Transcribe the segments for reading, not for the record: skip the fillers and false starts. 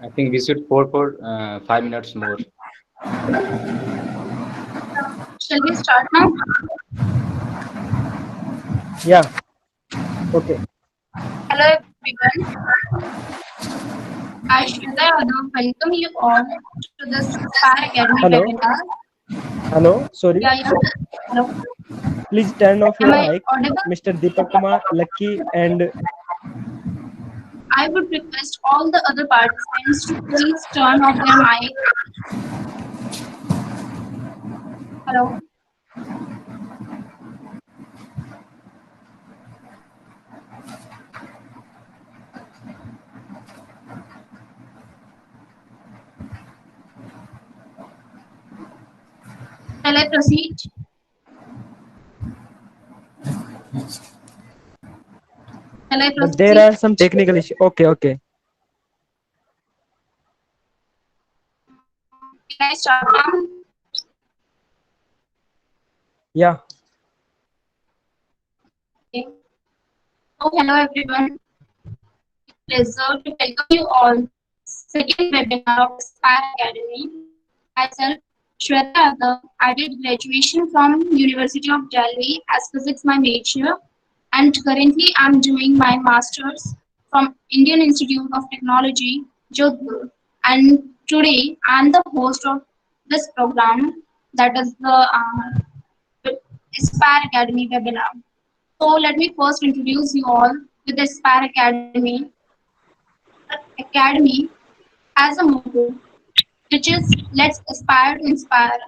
I think we should pause for 5 minutes more. Shall we start now? Yeah. Okay. Hello everyone. I Shweta Yadav welcome you all to this Aspire Academy Hello. webinar. Hello. Sorry. Yeah. Hello. Please turn off Am your I mic, audible? Mr. Deepak Kumar, Lucky, and I would request all the other participants to please turn off their mic. Hello. Shall I proceed? Shall I but there proceed? are some technical issues. Okay. Okay. Can I start now? Yeah. Okay. So hello everyone. Pleasure to welcome you all. Second webinar of Aspire Academy. Myself, Shweta Yadav. I did graduation from University of Delhi as physics my major, and currently I'm doing my masters from Indian Institute of Technology, Jodhpur. And today I'm the host of this program, that is the Aspire Academy webinar. So let me first introduce you all with the Aspire Academy. Academy has a motto, which is let's aspire to inspire,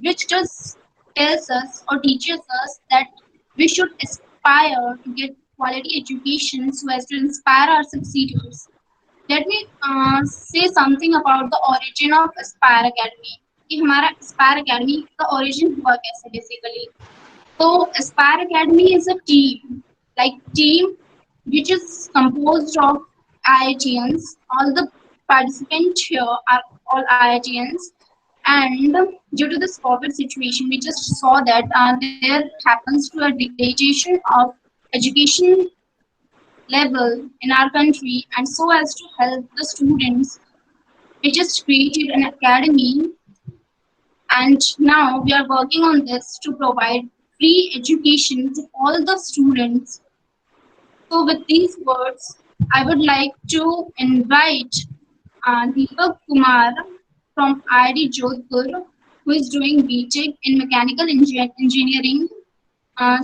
which just tells us or teaches us that we should aspire to get quality education so as to inspire our succeeders. Let me say something about the origin of Aspire Academy. कि हमारा Aspire Academy का origin हुआ कैसे basically. So Aspire Academy is a team which is composed of IITians. All the participants here are all IITians. And due to this COVID situation, we just saw that there happens to a degradation of education level in our country, and so as to help the students, we just created an academy, and now we are working on this to provide free education to all the students. So with these words, I would like to invite Deepak Kumar from IIT Jodhpur, who is doing BTech in Mechanical Engineering,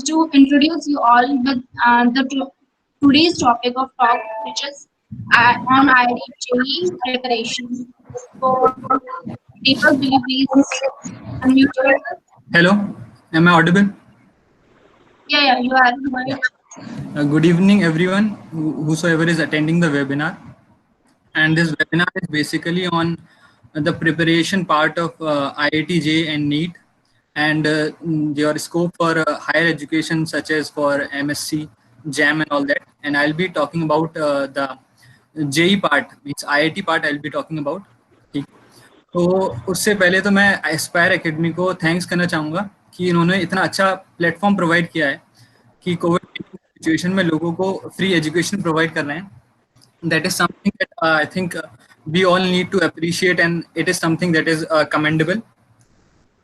to introduce you all with today's topic of talk, which is on IIT JEE preparation. So, Deepak, will you please unmute yourself? Hello, am I audible? Yeah, you are. Good evening, everyone, whosoever is attending the webinar. And this webinar is basically on the preparation part of IIT JEE and NEET, and your scope for higher education, such as for MSc, JAM, and all that. And I'll be talking about the JEE part, means IIT part. I'll be talking about. ठीक. तो उससे पहले तो मैं Aspire academy को thanks करना चाहूँगा कि इन्होंने इतना अच्छा प्लेटफॉर्म प्रोवाइड किया है कि कोविड सिचुएशन में लोगों को फ्री एजुकेशन प्रोवाइड कर रहे हैं. That is something that I think we all need to appreciate, and it is something that is commendable.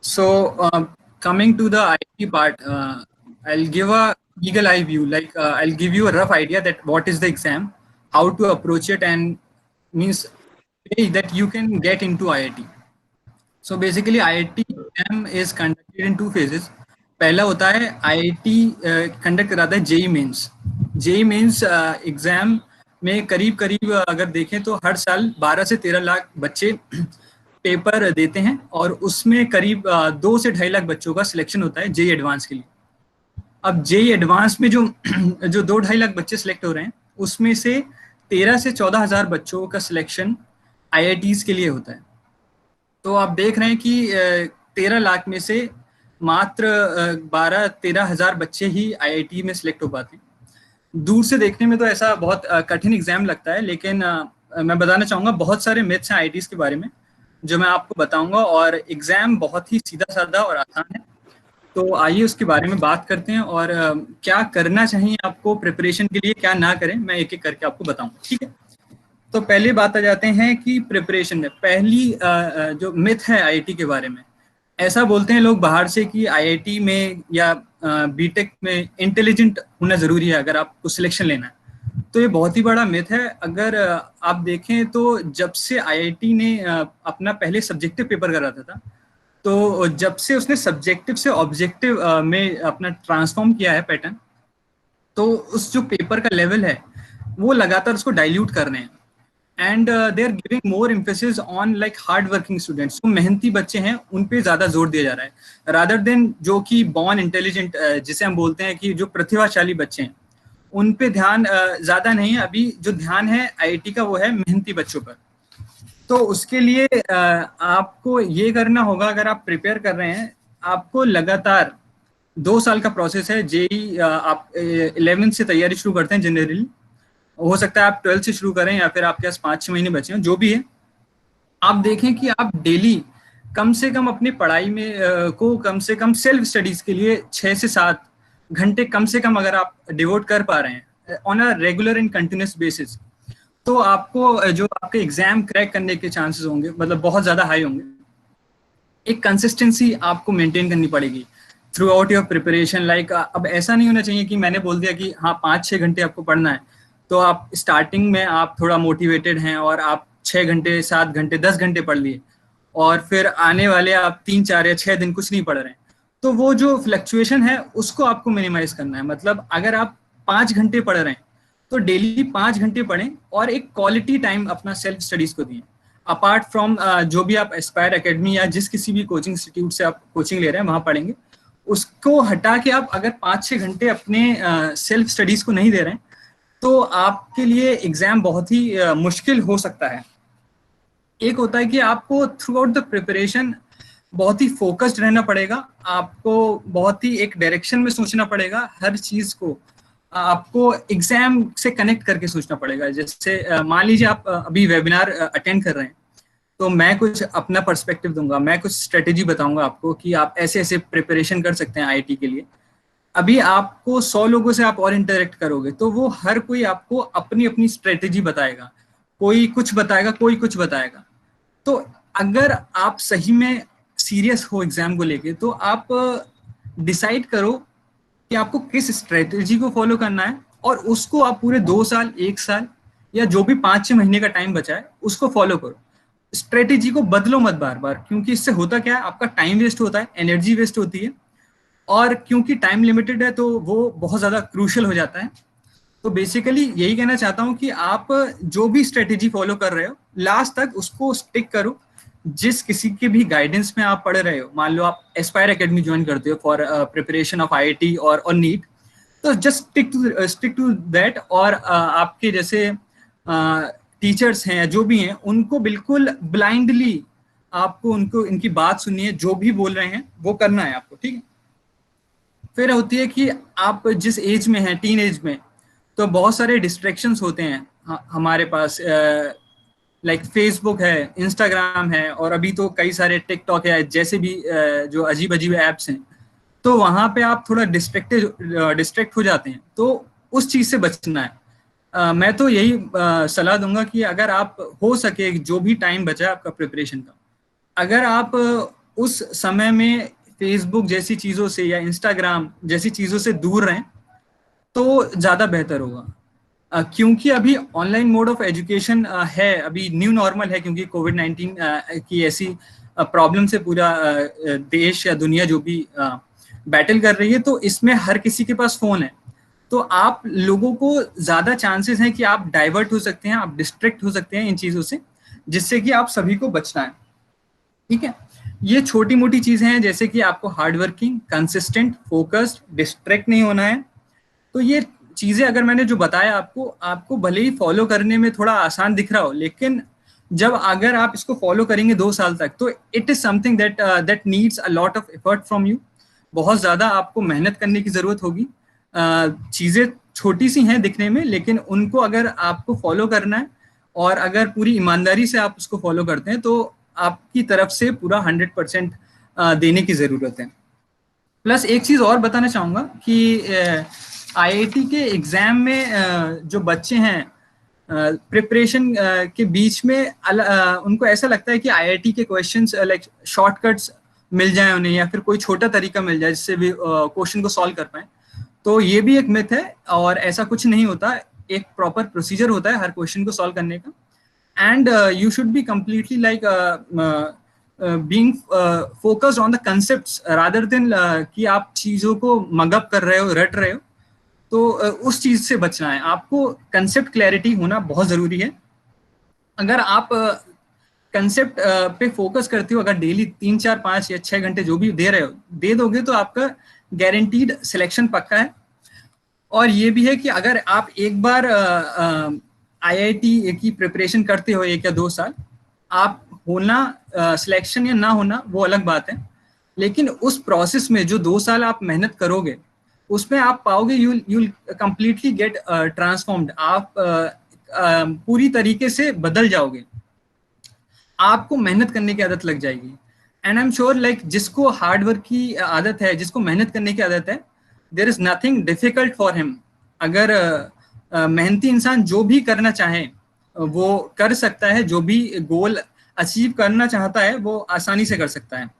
So coming to the IT part, I'll give a eagle eye view, like I'll give you a rough idea that what is the exam, how to approach it, and means that you can get into IIT. So basically IIT exam is conducted in two phases. पहला होता है IIT conduct कराता है JEE mains. JEE mains exam में करीब करीब अगर देखें तो हर साल 12 से 13 लाख बच्चे पेपर देते हैं, और उसमें करीब 2 से 2.5 लाख बच्चों का सिलेक्शन होता है JEE एडवांस के लिए. अब JEE एडवांस में जो 2-2.5 लाख बच्चे सिलेक्ट हो रहे हैं, उसमें से 13 से 14 हजार बच्चों का सिलेक्शन IITs के लिए होता है. तो आप देख रहे हैं कि 13 लाख में से मात्र 12-13 हजार बच्चे ही IIT में सिलेक्ट हो पाते हैं. दूर से देखने में तो ऐसा बहुत कठिन एग्जाम लगता है, लेकिन मैं बताना चाहूँगा बहुत सारे मिथ्स हैं IITs के बारे में जो मैं आपको बताऊंगा, और एग्जाम बहुत ही सीधा साधा और आसान है. तो आइए उसके बारे में बात करते हैं, और क्या करना चाहिए आपको प्रिपरेशन के लिए, क्या ना करें, मैं एक एक करके आपको बताऊंगा. ठीक है. तो पहले बात आ जाते हैं कि प्रिपरेशन में पहली जो मिथ है आईआईटी के बारे में, ऐसा बोलते हैं लोग बाहर से कि आईआईटी में या बीटेक में इंटेलिजेंट होना जरूरी है अगर आपको सिलेक्शन लेना है। तो ये बहुत ही बड़ा मिथ है। अगर आप देखें तो जब से आईआईटी ने अपना पहले सब्जेक्टिव पेपर कराता था, तो जब से उसने सब्जेक्टिव से ऑब्जेक्टिव में अपना ट्रांसफॉर्म किया है पैटर्न, तो उस जो पेपर का लेवल है वो लगातार उसको डाइल्यूट कर रहे हैं। And they are giving more emphasis on like hard working students, जो मेहनती बच्चे हैं उन पे ज्यादा जोर दिया जा रहा है, रादर देन जो कि बॉर्न इंटेलिजेंट जिसे हम बोलते हैं कि जो प्रतिभाशाली बच्चे हैं उन पे ध्यान ज्यादा नहीं है। अभी जो ध्यान है आईआईटी का वो है मेहनती बच्चों पर। तो उसके लिए आपको ये करना होगा, अगर आप प्रिपेयर कर रहे हैं, आपको लगातार 2 साल का प्रोसेस है। जेई आप 11th से तैयारी शुरू करते हैं जनरली, हो सकता है आप 12th से शुरू करें या फिर आपके पास 5-6 महीने बचे हैं, जो भी है। आप देखें कि आप डेली कम से कम अपनी पढ़ाई में को कम से कम सेल्फ स्टडीज के लिए 6 से 7 घंटे कम से कम अगर आप डिवोट कर पा रहे हैं on a regular and continuous basis, तो आपको जो आपके एग्जाम क्रैक करने के चांसेस होंगे मतलब बहुत ज्यादा हाई होंगे। एक कंसिस्टेंसी आपको मेंटेन करनी पड़ेगी through out your preparation. Like अब ऐसा नहीं होना चाहिए कि मैंने बोल दिया कि हाँ 5-6 घंटे आपको पढ़ना है, तो आप स्टार्टिंग में आप थोड़ा मोटिवेटेड हैं और आप 6 घंटे 7 घंटे 10 घंटे पढ़ लिए, और फिर आने वाले आप 3-4 या 6 दिन कुछ नहीं पढ़ रहे हैं। तो वो जो फ्लक्चुएशन है उसको आपको मिनिमाइज करना है। मतलब अगर आप 5 घंटे पढ़ रहे हैं तो डेली 5 घंटे पढ़ें और एक क्वालिटी टाइम अपना सेल्फ स्टडीज को दिए। अपार्ट फ्रॉम जो भी आप एस्पायर एकेडमी या जिस किसी भी कोचिंग इंस्टीट्यूट से आप कोचिंग ले रहे हैं वहां पढ़ेंगे, उसको हटा के आप अगर 5-6 घंटे अपने सेल्फ स्टडीज को नहीं दे रहे हैं तो आपके लिए एग्जाम बहुत ही मुश्किल हो सकता है। एक होता है कि आपको थ्रू आउट द प्रिपरेशन बहुत ही फोकस्ड रहना पड़ेगा, आपको बहुत ही एक डायरेक्शन में सोचना पड़ेगा, हर चीज को आपको एग्जाम से कनेक्ट करके सोचना पड़ेगा। जैसे मान लीजिए आप अभी वेबिनार अटेंड कर रहे हैं, तो मैं कुछ अपना पर्सपेक्टिव दूंगा, मैं कुछ स्ट्रेटेजी बताऊंगा आपको कि आप ऐसे ऐसे प्रिपरेशन कर सकते हैं आईआईटी के लिए। अभी आपको 100 लोगों से आप और इंटरेक्ट करोगे तो वो हर कोई आपको अपनी अपनी स्ट्रेटेजी बताएगा, कोई कुछ बताएगा, कोई कुछ बताएगा। तो अगर आप सही में सीरियस हो एग्जाम को लेके, तो आप डिसाइड करो कि आपको किस स्ट्रेटेजी को फॉलो करना है और उसको आप पूरे 2 साल 1 साल या जो भी 5-6 महीने का टाइम बचा है उसको फॉलो करो। स्ट्रेटेजी को बदलो मत बार बार, क्योंकि इससे होता क्या है, आपका टाइम वेस्ट होता है, एनर्जी वेस्ट होती है, और क्योंकि टाइम लिमिटेड है तो वो बहुत ज्यादा क्रूशियल हो जाता है। तो बेसिकली यही कहना चाहता हूँ कि आप जो भी स्ट्रेटेजी फॉलो कर रहे हो लास्ट तक उसको स्टिक करो। जिस किसी के भी गाइडेंस में आप पढ़ रहे हो, मान लो आप एस्पायर एकेडमी ज्वाइन करते हो फॉर प्रिपरेशन ऑफ आईआईटी और नीट, तो जस्ट स्टिक टू दैट। और आपके जैसे टीचर्स हैं जो भी हैं उनको बिल्कुल ब्लाइंडली आपको उनको इनकी बात सुननी है, जो भी बोल रहे हैं वो करना है आपको, ठीक है। फिर होती है कि आप जिस एज में हैं, टीन एज में, तो बहुत सारे डिस्ट्रैक्शंस होते हैं हमारे पास। लाइक फेसबुक है, इंस्टाग्राम है, और अभी तो कई सारे टिकटॉक है, जैसे भी जो अजीब अजीब ऐप्स हैं, तो वहाँ पे आप थोड़ा डिस्ट्रैक्ट हो जाते हैं। तो उस चीज़ से बचना है। मैं तो यही सलाह दूंगा कि अगर आप हो सके जो भी टाइम बचा है आपका प्रिपरेशन का, अगर आप उस समय में फेसबुक जैसी चीज़ों से या इंस्टाग्राम जैसी चीज़ों से दूर रहें तो ज़्यादा बेहतर होगा। क्योंकि अभी ऑनलाइन मोड ऑफ एजुकेशन है, अभी न्यू नॉर्मल है, क्योंकि कोविड-19 की ऐसी प्रॉब्लम से पूरा देश या दुनिया जो भी बैटल कर रही है, तो इसमें हर किसी के पास फ़ोन है। तो आप लोगों को ज़्यादा चांसेस हैं कि आप डाइवर्ट हो सकते हैं, आप डिस्ट्रैक्ट हो सकते हैं इन चीज़ों से, जिससे कि आप सभी को बचना है, ठीक है। ये छोटी मोटी चीज़ें हैं, जैसे कि आपको hard working, consistent, focused, distract नहीं होना है। तो ये चीज़ें अगर मैंने जो बताया आपको भले ही फॉलो करने में थोड़ा आसान दिख रहा हो, लेकिन जब अगर आप इसको फॉलो करेंगे 2 साल तक, तो it is something that needs a lot of effort from you. बहुत ज़्यादा आपको मेहनत करने की ज़रूरत होगी। चीज़ें छोटी सी हैं दिखने में, लेकिन उनको अगर आपको फॉलो करना है और अगर पूरी ईमानदारी से आप उसको फॉलो करते हैं, तो आपकी तरफ से पूरा 100% देने की ज़रूरत है। प्लस एक चीज़ और बताना चाहूँगा कि आईआईटी के एग्ज़ाम में जो बच्चे हैं प्रिपरेशन के बीच में उनको ऐसा लगता है कि आईआईटी के क्वेश्चंस लाइक शॉर्टकट्स मिल जाए उन्हें, या फिर कोई छोटा तरीका मिल जाए जिससे भी क्वेश्चन को सॉल्व कर पाए। तो ये भी एक मिथ है, और ऐसा कुछ नहीं होता। एक प्रॉपर प्रोसीजर होता है हर क्वेश्चन को सॉल्व करने का, and you should be completely like being focused on the concepts rather than कि आप चीजों को मगअप कर रहे हो, रट रहे हो। तो उस चीज से बचना है। आपको कंसेप्ट क्लैरिटी होना बहुत जरूरी है। अगर आप कंसेप्ट पे फोकस करते हो, अगर डेली 3, 4, 5 या 6 घंटे जो भी दे रहे हो, दे दोगे, तो आपका गारंटीड सिलेक्शन पक्का है। और ये भी है कि अगर आप एक बार आईआईटी की प्रिपरेशन करते हो 1 या 2 साल, आप होना सिलेक्शन या ना होना वो अलग बात है, लेकिन उस प्रोसेस में जो 2 साल आप मेहनत करोगे, उसमें आप पाओगे you'll completely get transformed। आप पूरी तरीके से बदल जाओगे, आपको मेहनत करने की आदत लग जाएगी। And I am sure like जिसको हार्ड वर्क की आदत है, जिसको मेहनत करने की आदत है, there is nothing difficult for him. अगर मेहनती इंसान जो भी करना चाहे वो कर सकता है, जो भी गोल अचीव करना चाहता है वो आसानी से कर सकता है।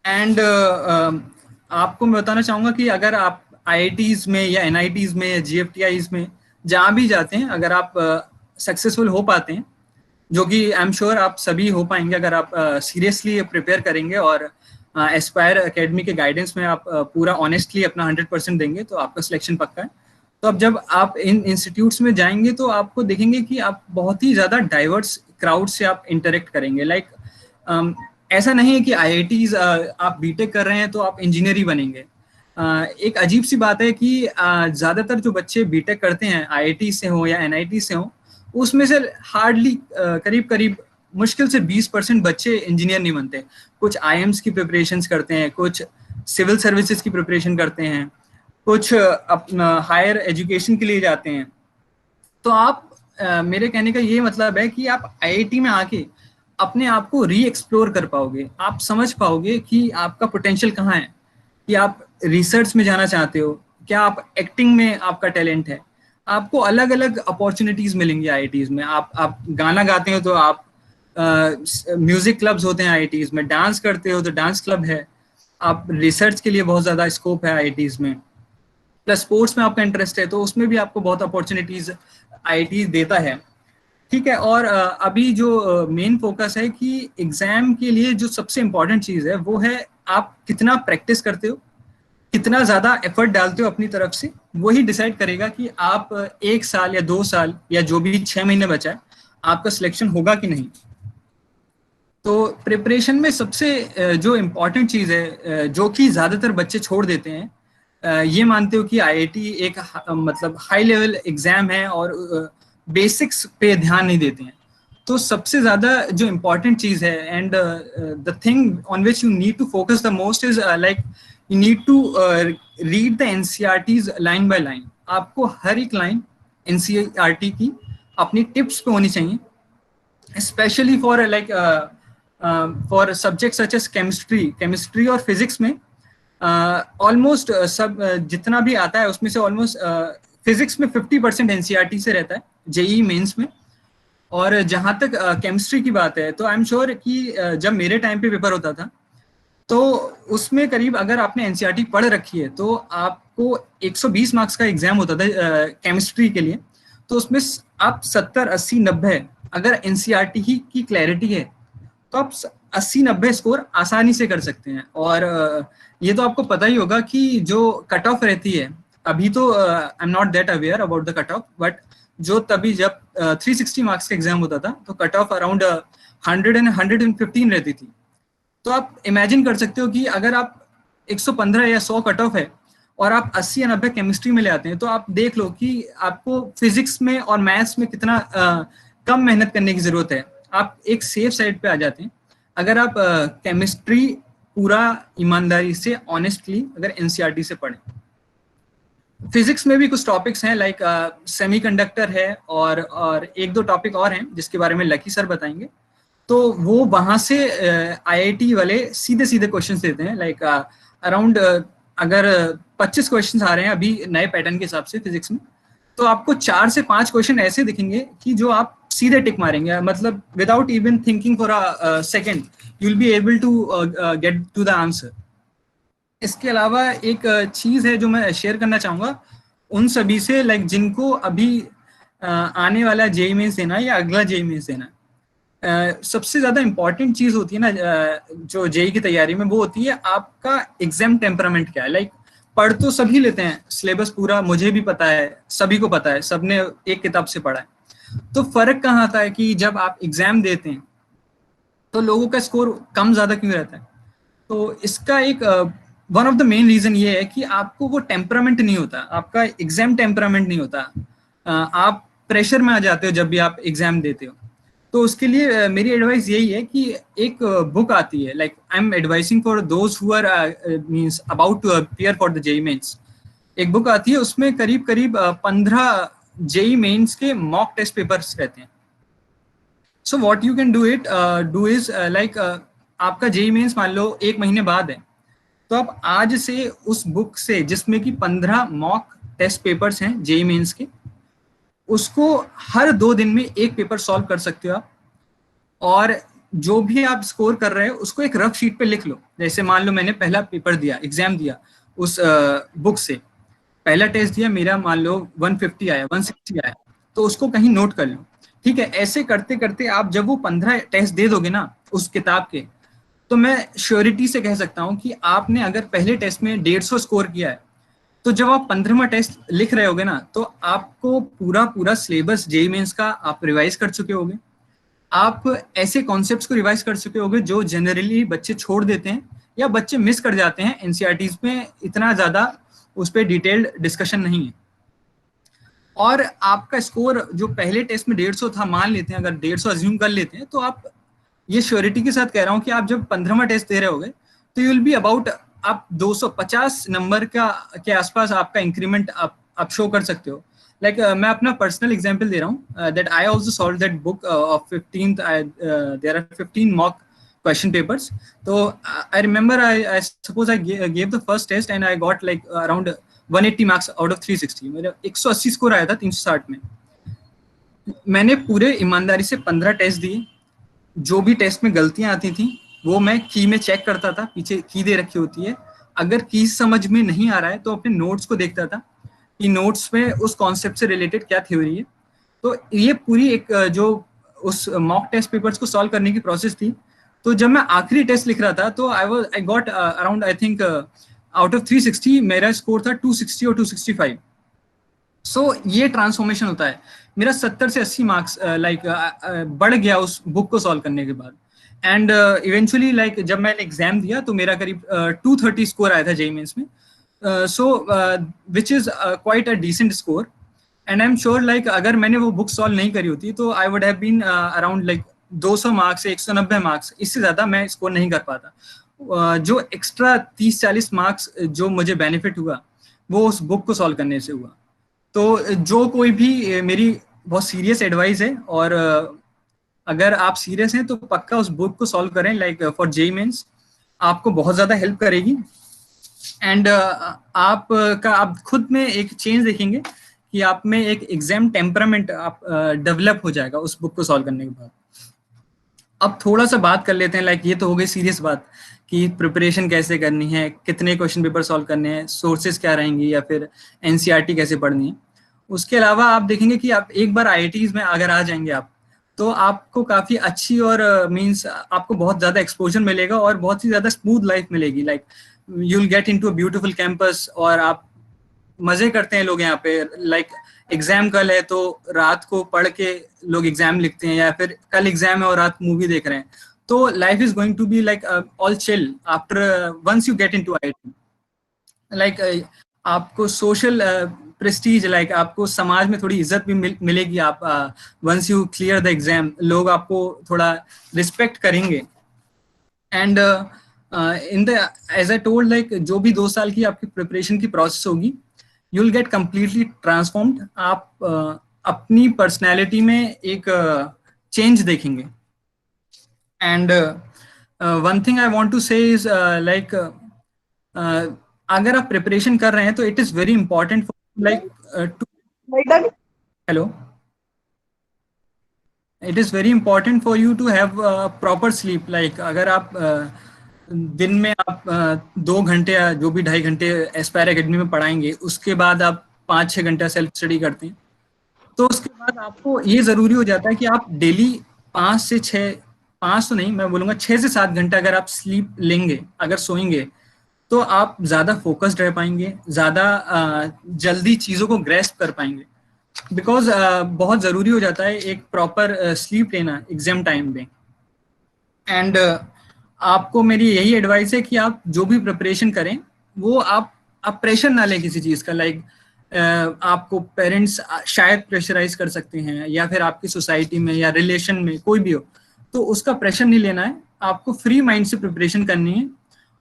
एंड आपको मैं बताना चाहूँगा कि अगर आप आईआईटीज में या एनआईटीज में या जीएफटीआईज में जहाँ भी जाते हैं, अगर आप सक्सेसफुल हो पाते हैं, जो कि आई एम श्योर आप सभी हो पाएंगे अगर आप सीरियसली प्रिपेयर करेंगे और एस्पायर एकेडमी के गाइडेंस में आप पूरा ऑनेस्टली अपना 100% देंगे, तो आपका सिलेक्शन पक्का है। तो अब जब आप इन इंस्टीट्यूट्स में जाएंगे तो आपको देखेंगे कि आप बहुत ही ज़्यादा डाइवर्स क्राउड से आप इंटरेक्ट करेंगे। लाइक ऐसा नहीं है कि आईआईटीज आप बीटेक कर रहे हैं तो आप इंजीनियर ही बनेंगे। एक अजीब सी बात है कि ज़्यादातर जो बच्चे बीटेक करते हैं आईआईटी से हो या एनआईटी से हो, उसमें से हार्डली करीब मुश्किल से 20% बच्चे इंजीनियर नहीं बनते। कुछ आईएम्स की प्रिपरेशंस करते हैं, कुछ सिविल सर्विसेज की प्रिपरेशन करते हैं, कुछ अपना हायर एजुकेशन के लिए जाते हैं। तो आप मेरे कहने का ये मतलब है कि आप आईआईटी में आके अपने आप को री एक्सप्लोर कर पाओगे। आप समझ पाओगे कि आपका पोटेंशियल कहाँ है, कि आप रिसर्च में जाना चाहते हो, क्या आप एक्टिंग में आपका टैलेंट है। आपको अलग अलग अपॉर्चुनिटीज मिलेंगी आईआईटीज में। आप गाना गाते हो तो आप म्यूजिक क्लब्स होते हैं आईआईटीज में, डांस करते हो तो डांस क्लब है, आप रिसर्च के लिए बहुत ज़्यादा स्कोप है आईआईटीज में, प्लस स्पोर्ट्स में आपका इंटरेस्ट है तो उसमें भी आपको बहुत अपॉर्चुनिटीज आईआईटी देता है। ठीक है। और अभी जो मेन फोकस है कि एग्जाम के लिए जो सबसे इम्पोर्टेंट चीज़ है वो है आप कितना प्रैक्टिस करते हो, कितना ज़्यादा एफर्ट डालते हो अपनी तरफ से। वही डिसाइड करेगा कि आप 1 साल या 2 साल या जो भी 6 महीने बचा है आपका सिलेक्शन होगा कि नहीं। तो प्रिपरेशन में सबसे जो इम्पोर्टेंट चीज़ है जो कि ज़्यादातर बच्चे छोड़ देते हैं, ये मानते हो कि आईआईटी एक मतलब हाई लेवल एग्जाम है और बेसिक्स पे ध्यान नहीं देते हैं। तो सबसे ज़्यादा जो इम्पोर्टेंट चीज़ है and the thing on which you need to focus the most is like you need to read the NCERTs line by line. आपको हर एक लाइन एनसीईआरटी की अपनी टिप्स पे होनी चाहिए, specially for like for subject such as chemistry और physics में ऑलमोस्ट सब जितना भी आता है उसमें से ऑलमोस्ट फिजिक्स में 50% एनसीईआरटी से रहता है जेईई मेंस में। और जहाँ तक केमिस्ट्री की बात है तो आई एम श्योर कि जब मेरे टाइम पे पेपर होता था तो उसमें करीब अगर आपने एनसीईआरटी पढ़ रखी है तो आपको 120 मार्क्स का एग्जाम होता था केमिस्ट्री के लिए। तो उसमें आप 70, 80, 90 अगर एनसीईआरटी की क्लैरिटी है तो आप 80, 90 स्कोर आसानी से कर सकते हैं। और ये तो आपको पता ही होगा कि जो कट ऑफ रहती है अभी, तो I am not that aware about the cut off, but जो तभी जब 360 मार्क्स का एग्जाम होता था तो कट ऑफ अराउंड 100 and 115 रहती थी। तो आप इमेजिन कर सकते हो कि अगर आप 115 या 100 कट ऑफ है और आप 80 या 90 केमिस्ट्री में ले आते हैं, तो आप देख लो कि आपको फिजिक्स में और मैथ्स में कितना कम मेहनत करने की जरूरत है। आप एक सेफ साइड पे आ जाते हैं अगर आप केमिस्ट्री पूरा ईमानदारी से ऑनेस्टली अगर एनसीईआरटी से पढ़ें। फिजिक्स में भी कुछ टॉपिक्स हैं लाइक सेमीकंडक्टर है और 1-2 टॉपिक और हैं जिसके बारे में लकी सर बताएंगे। तो वो वहाँ से आईआईटी वाले सीधे सीधे क्वेश्चंस देते हैं। लाइक अराउंड अगर 25 क्वेश्चंस आ रहे हैं अभी नए पैटर्न के हिसाब से फिजिक्स में, तो आपको 4 से 5 क्वेश्चन ऐसे दिखेंगे कि जो आप सीधे टिक मारेंगे, मतलब without even thinking for a second you will be able to get to the answer. इसके अलावा एक चीज है जो मैं शेयर करना चाहूंगा उन सभी से, लाइक जिनको अभी आने वाला जेईई मेंस देना है या अगला जेईई मेंस देना है, सबसे ज्यादा इंपॉर्टेंट चीज होती है ना जो जेईई की तैयारी में, वो होती है आपका एग्जाम टेम्परामेंट क्या है। लाइक पढ़ तो सभी लेते हैं, सिलेबस पूरा मुझे भी पता है, सभी को पता है, सबने एक किताब से पढ़ा है। तो फर्क कहाँ आता है कि जब आप एग्जाम देते हैं तो लोगों का स्कोर कम ज्यादा क्यों रहता है। तो इसका एक one of the main reason ये है कि आपको वो टेम्परामेंट नहीं होता, आपका एग्जाम टेम्परामेंट नहीं होता, आप प्रेशर में आ जाते हो जब भी आप एग्जाम देते हो। तो उसके लिए मेरी एडवाइस यही है कि एक बुक आती है, like I am advising for those who are means about to appear for the JEE mains. एक बुक आती है, उसमें करीब करीब 15 जेईई मेंस के मॉक टेस्ट पेपर्स रहते हैं। So what you can do is like आपका जेईई मेंस मान लो 1 महीने बाद है, तो आप आज से उस बुक से जिसमें कि 15 मॉक टेस्ट पेपर्स हैं जेईई मेंस के, उसको हर 2 दिन में एक पेपर सॉल्व कर सकते हो आप। और जो भी आप स्कोर कर रहे हो उसको एक रफ शीट पे लिख लो। जैसे मान लो मैंने पहला पेपर दिया, एग्जाम दिया उस बुक से, पहला टेस्ट दिया, मेरा मान लो 150 आया, 160 आया, तो उसको कहीं नोट कर लो। ठीक है, ऐसे करते करते आप जब वो 15 टेस्ट दे दोगे ना उस किताब के, तो मैं श्योरिटी से कह सकता हूँ कि आपने अगर पहले टेस्ट में 150 स्कोर किया है, तो जब आप 15वां टेस्ट लिख रहे होगे ना, तो आपको पूरा सिलेबस जेईई मेंस का आप रिवाइज कर चुके होगे। आप ऐसे कॉन्सेप्ट्स को रिवाइज कर चुके होगे जो जनरली बच्चे छोड़ देते हैं या बच्चे मिस कर जाते हैं। एनसीईआरटीज में इतना ज्यादा उस पर डिटेल्ड डिस्कशन नहीं है। और आपका स्कोर जो पहले टेस्ट में 150 था, मान लेते हैं अगर 150 अज्यूम कर लेते हैं, तो आप ये श्योरिटी के साथ कह रहा हूँ कि आप जब 15वां टेस्ट दे रहे होगे तो यू विल बी अबाउट, आप 250 नंबर का के आसपास आपका इंक्रीमेंट आप शो कर सकते हो। लाइक मैं अपना पर्सनल एग्जांपल दे रहा हूँ, that I also solve that book of 15th, there are 15 mock question papers. तो I remember I suppose I give the first test and I got like around 180 marks out of 360। मेरा 180 score आया था 360 में। मैंने पूरे ईमानदारी से 15 test दिए, जो भी टेस्ट में गलतियां आती थी वो मैं की में चेक करता था, पीछे की दे रखी होती है। अगर की समझ में नहीं आ रहा है तो अपने नोट्स को देखता था कि नोट्स में उस कॉन्सेप्ट से रिलेटेड क्या थ्योरी है। तो ये पूरी एक जो उस मॉक टेस्ट पेपर्स को सॉल्व करने की प्रोसेस थी। तो जब मैं आखिरी टेस्ट लिख रहा था तो I got around, I think out of 360 मेरा स्कोर था 260 और 265। सो ये ट्रांसफॉर्मेशन होता है। मेरा 70 से 80 मार्क्स बढ़ गया उस बुक को सॉल्व करने के बाद। एंड इवेंचुअली लाइक जब मैंने एग्जाम दिया तो मेरा करीब 230 स्कोर आया था जेईई मेंस में। So which is quite a decent score. And I am sure like अगर मैंने वो बुक सॉल्व नहीं करी होती तो I would have been around like 200 marks, 190 marks, इससे ज्यादा मैं स्कोर नहीं कर पाता। जो एक्स्ट्रा 30-40 मार्क्स जो मुझे बेनिफिट हुआ वो उस बुक को सॉल्व करने से हुआ। तो जो कोई भी, मेरी बहुत सीरियस एडवाइस है, और अगर आप सीरियस हैं तो पक्का उस बुक को सॉल्व करें, लाइक फॉर जेईई मेंस आपको बहुत ज्यादा हेल्प करेगी। एंड आप खुद में एक चेंज देखेंगे कि आप में एक एग्जाम टेम्परामेंट आप डेवलप हो जाएगा उस बुक को सॉल्व करने के बाद। अब थोड़ा सा बात कर लेते हैं, लाइक ये तो हो गई सीरियस बात कि प्रिपरेशन कैसे करनी है, कितने क्वेश्चन पेपर सॉल्व करने हैं, सोर्सेज क्या रहेंगी, या फिर एनसीईआरटी कैसे पढ़नी है। उसके अलावा आप देखेंगे कि आप एक बार आईआईटीज में अगर आ जाएंगे आप, तो आपको काफी अच्छी और मींस आपको बहुत ज्यादा एक्सपोजर मिलेगा और बहुत ही ज्यादा स्मूथ लाइफ मिलेगी। Like you will get into a beautiful campus और आप मजे करते हैं लोग यहाँ पे। लाइक एग्जाम कल है तो रात को पढ़ के लोग एग्जाम लिखते हैं, या फिर कल एग्जाम है और रात मूवी देख रहे हैं। तो life is going to be like all chill after once you get into IIT. Like आपको सोशल प्रेस्टीज, लाइक आपको समाज में थोड़ी इज्जत भी मिलेगी। आप once you clear the exam, लोग आपको थोड़ा रिस्पेक्ट करेंगे। And in the as I told, like जो भी 2 साल की आपकी प्रिपरेशन की प्रोसेस होगी, you will get completely transformed. आप अपनी पर्सनैलिटी में एक चेंज देखेंगे। And one thing I want to say is like अगर आप प्रिपरेशन कर रहे हैं तो it is very important like to Hello. It is very important for you to have proper sleep. Like अगर आप दिन में आप 2 घंटे या जो भी 2.5 घंटे एस्पायर एकेडमी में पढ़ाएंगे, उसके बाद आप 5-6 घंटा सेल्फ स्टडी करते हैं, तो उसके बाद आपको ये जरूरी हो जाता है कि आप डेली 5 से 6, 5 तो नहीं, मैं बोलूंगा 6 से 7 घंटा अगर आप स्लीप लेंगे, अगर सोएंगे, तो आप ज्यादा फोकस्ड रह पाएंगे, ज्यादा जल्दी चीजों को ग्रेस्प कर पाएंगे। बिकॉज बहुत जरूरी हो जाता है एक प्रॉपर स्लीप लेना एग्जाम टाइम में। एंड आपको मेरी यही एडवाइस है कि आप जो भी प्रिपरेशन करें वो आप प्रेशर ना लें किसी चीज का। लाइक आपको पेरेंट्स शायद प्रेशराइज कर सकते हैं, या फिर आपकी सोसाइटी में या रिलेशन में कोई भी हो, तो उसका प्रेशर नहीं लेना है। आपको फ्री माइंड से प्रिपरेशन करनी है,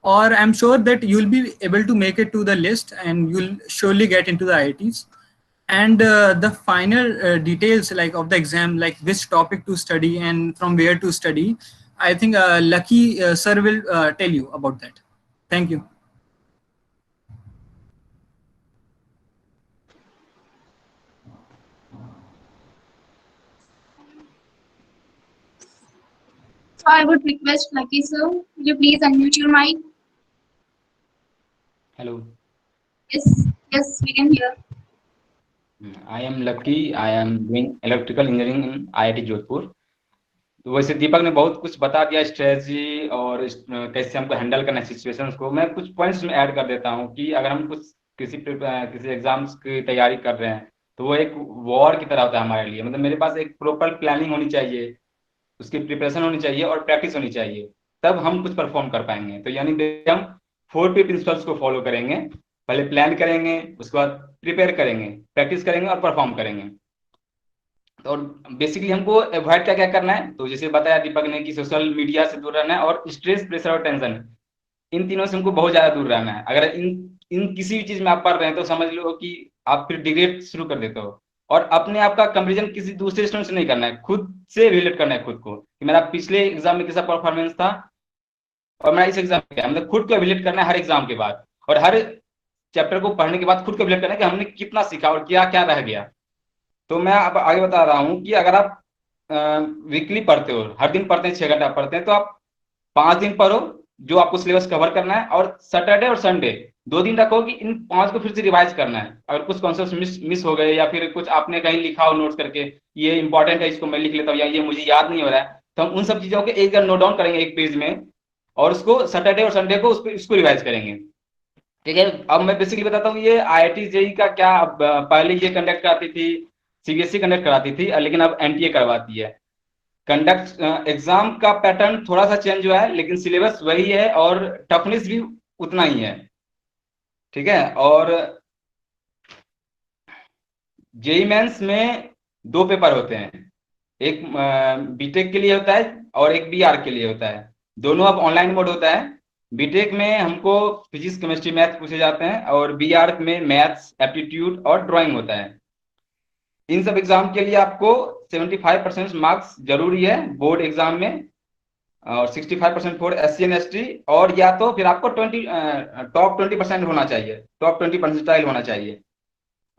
और I am sure that you will be able to make it to the list and you will surely get into the IITs. And the final details like of the exam, like which topic to study and from where to study, I think Lucky sir will tell you about that. Thank you. So I would request Lucky sir, will you please unmute your mic? Hello. Yes, we can hear. I am Lucky. I am doing electrical engineering in IIT Jodhpur. तो वैसे दीपक ने बहुत कुछ बता दिया, strategy और कैसे हमको हैंडल करना है सिचुएशंस को। मैं कुछ पॉइंट्स में ऐड कर देता हूँ कि अगर हम कुछ किसी एग्जाम्स की तैयारी कर रहे हैं तो वो एक वॉर की तरह होता है हमारे लिए। मतलब मेरे पास एक प्रॉपर प्लानिंग होनी चाहिए, उसकी प्रिपरेशन होनी चाहिए और प्रैक्टिस होनी चाहिए, तब हम कुछ परफॉर्म कर पाएंगे। तो यानी हम 4P प्रिंसिपल्स को फॉलो करेंगे। पहले प्लान करेंगे, उसके बाद प्रिपेयर करेंगे, प्रैक्टिस करेंगे और परफॉर्म करेंगे। और बेसिकली हमको अवॉइड क्या क्या करना है, तो जैसे बताया दीपक ने कि सोशल मीडिया से दूर रहना है और स्ट्रेस, प्रेशर और टेंशन, इन तीनों से हमको बहुत ज्यादा दूर रहना है। अगर इन किसी भी चीज में आप पढ़ रहे हैं तो समझ लो कि आप फिर डिग्रेड शुरू कर देते हो। और अपने आप का कंपेरिजन किसी दूसरे स्टूडेंट से नहीं करना है, खुद से रिलेट करना है खुद को कि मेरा पिछले एग्जाम में कैसा परफॉर्मेंस था और मेरा इस एग्जाम में क्या। मतलब खुद को रिलेट करना है हर एग्जाम के बाद, और हर चैप्टर को पढ़ने के बाद खुद को रिलेट करना है कि हमने कितना सीखा और क्या क्या रह गया। तो मैं अब आगे बता रहा हूँ कि अगर आप वीकली पढ़ते हो, हर दिन पढ़ते हैं, 6 घंटा पढ़ते हैं, तो आप 5 दिन पढ़ो जो आपको सिलेबस कवर करना है, और सैटरडे और संडे 2 दिन रखो कि इन 5 को फिर से रिवाइज करना है। अगर कुछ कॉन्सेप्ट मिस हो गए या फिर कुछ आपने कहीं लिखा हो नोट्स करके, ये इंपॉर्टेंट है इसको मैं लिख लेता हूँ, या ये मुझे याद नहीं हो रहा है, तो हम उन सब चीजों को एक बार नोट डाउन करेंगे एक पेज में, और उसको सैटरडे और संडे को उसको रिवाइज करेंगे। ठीक है। अब मैं बेसिकली बताता हूँ ये IIT JEE का क्या। पहले ये कंडक्ट कराती थी, CBSE कंडक्ट कराती थी, लेकिन अब NTA करवाती है। कंडक्ट एग्जाम का पैटर्न थोड़ा सा चेंज हुआ है, लेकिन सिलेबस वही है और टफनेस भी उतना ही है। ठीक है। और JEE मेंस में 2 पेपर होते हैं, एक बीटेक के लिए होता है और एक BR के लिए होता है। दोनों अब ऑनलाइन मोड होता है। बीटेक में हमको फिजिक्स, केमिस्ट्री, मैथ पूछे जाते हैं, और BR में मैथ्स, एप्टीट्यूड और ड्राइंग होता है। इन सब एग्जाम के लिए आपको 75% मार्क्स जरूरी है बोर्ड एग्जाम में, और 65% फॉर SC and ST, और या तो फिर आपको टॉप 20% होना चाहिए, टॉप 20 परसेंटाइल होना चाहिए।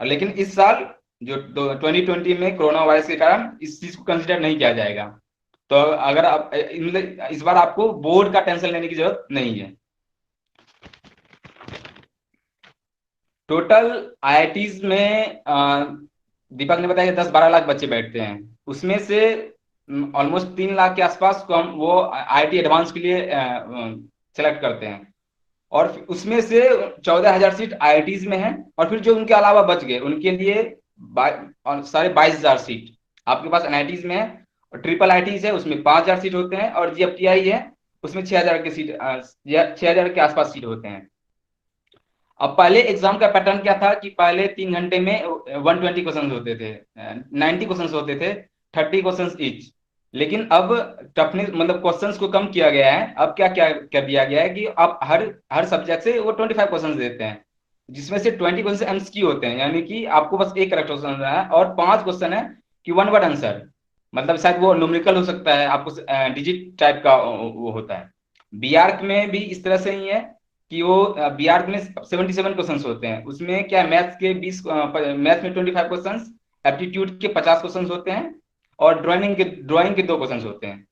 लेकिन इस साल जो 2020 में कोरोना वायरस के कारण इस चीज को कंसिडर नहीं किया जाएगा। तो अगर आप इस बार आपको बोर्ड का टेंशन लेने की जरूरत नहीं है। टोटल IITs में दीपक ने बताया 10-12 लाख बच्चे बैठते हैं, उसमें से ऑलमोस्ट 3 लाख के आसपास को हम वो IIT एडवांस के लिए सेलेक्ट करते हैं, और उसमें से 14,000 सीट IITs में है, और फिर जो उनके अलावा बच गए उनके लिए साढ़े 22,000 सीट आपके पास NITs में है। और ट्रिपल IITs है उसमें 5,000 सीट होते हैं, और GFTI है उसमें 6,000 की सीट, 6,000 के आसपास सीट होते हैं। अब पहले एग्जाम का पैटर्न क्या था कि पहले 3 घंटे में 120 क्वेश्चन होते थे, 90 क्वेश्चन होते थे, 30 क्वेश्चन ईच। लेकिन अब टफनेस मतलब क्वेश्चंस को कम किया गया है। अब क्या क्या कर दिया गया है कि आप हर सब्जेक्ट से वो 25 क्वेश्चन देते हैं, जिसमें से 20 क्वेश्चन MCQ होते हैं, यानी कि आपको बस एक करेक्ट क्वेश्चन है, और 5 क्वेश्चन है कि 1 वर्ड आंसर, मतलब शायद वो न्यूमेरिकल हो सकता है, आपको डिजिट टाइप का वो होता है। BR में भी इस तरह से ही है कि वो बीआर में 77 क्वेश्चंस होते हैं, उसमें क्या मैथ्स के 20, मैथ्स में 25 क्वेश्चंस, एप्टीट्यूड के 50 क्वेश्चंस होते हैं, और ड्राइंग के 2 क्वेश्चंस होते हैं।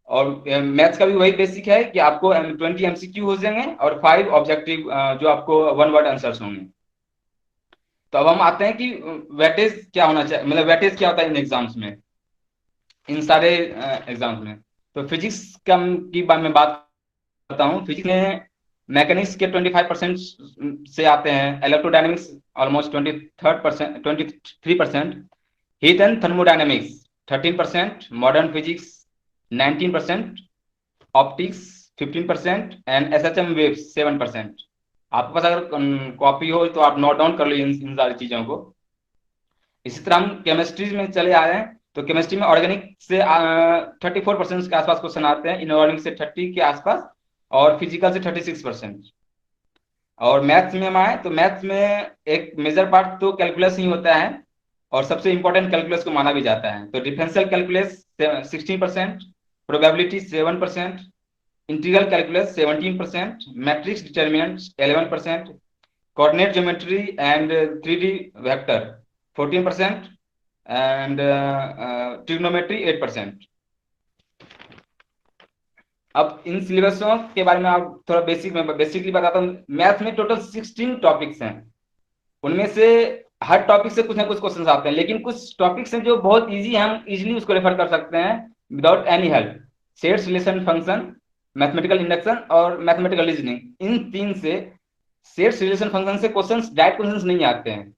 और मैथ्स का भी वही बेसिक है कि आपको 20 एमसीक्यू हो जाएंगे और 5 ऑब्जेक्टिव जो आपको 1 वर्ड आंसर्स होंगे। तो अब हम आते हैं कि वेटेज क्या होना चाहिए, मतलब वेटेज क्या होता है इन एग्जाम्स में, इन सारे एग्जाम्स में। तो फिजिक्स का की बात में बात करता हूँ। फिजिक्स में मैकेनिक्स के 25% से आते हैं, electrodynamics almost 23%, heat and thermodynamics 13%, modern physics 19%, optics 15% and SHM waves 7%। आपके पास अगर कॉपी हो तो आप नोट डाउन कर लो इन सारी चीजों को। इसी तरह हम केमिस्ट्री में चले आ रहे हैं, तो केमिस्ट्री में ऑर्गेनिक से 34% के आसपास क्वेश्चन आते हैं, इनऑर्गेनिक से 30 के आसपास, और फिजिकल से 36%। और मैथ्स में हम आए तो मैथ्स में एक मेजर पार्ट तो कैलकुलस ही होता है, और सबसे इंपॉर्टेंट कैलकुलस को माना भी जाता है। तो differential calculus 16%, probability 7%, integral calculus 17%, matrix determinant 11%, coordinate geometry and 3D vector 14%, and trigonometry 8%। अब इन सिलेबसों के बारे में आप थोड़ा बेसिकली बताता हूँ। मैथ में टोटल 16 टॉपिक्स हैं, उनमें से हर टॉपिक से कुछ ना कुछ क्वेश्चंस आते हैं, लेकिन कुछ टॉपिक्स हैं जो बहुत इजी हैं, हम इजीली उसको रेफर कर सकते हैं without any help. Sets, relation, function, mathematical induction और मैथमेटिकल रीजनिंग, इन 3 से सेट्स, रिलेशन, फंक्शन से क्वेश्चंस, डायरेक्ट क्वेश्चंस नहीं आते हैं,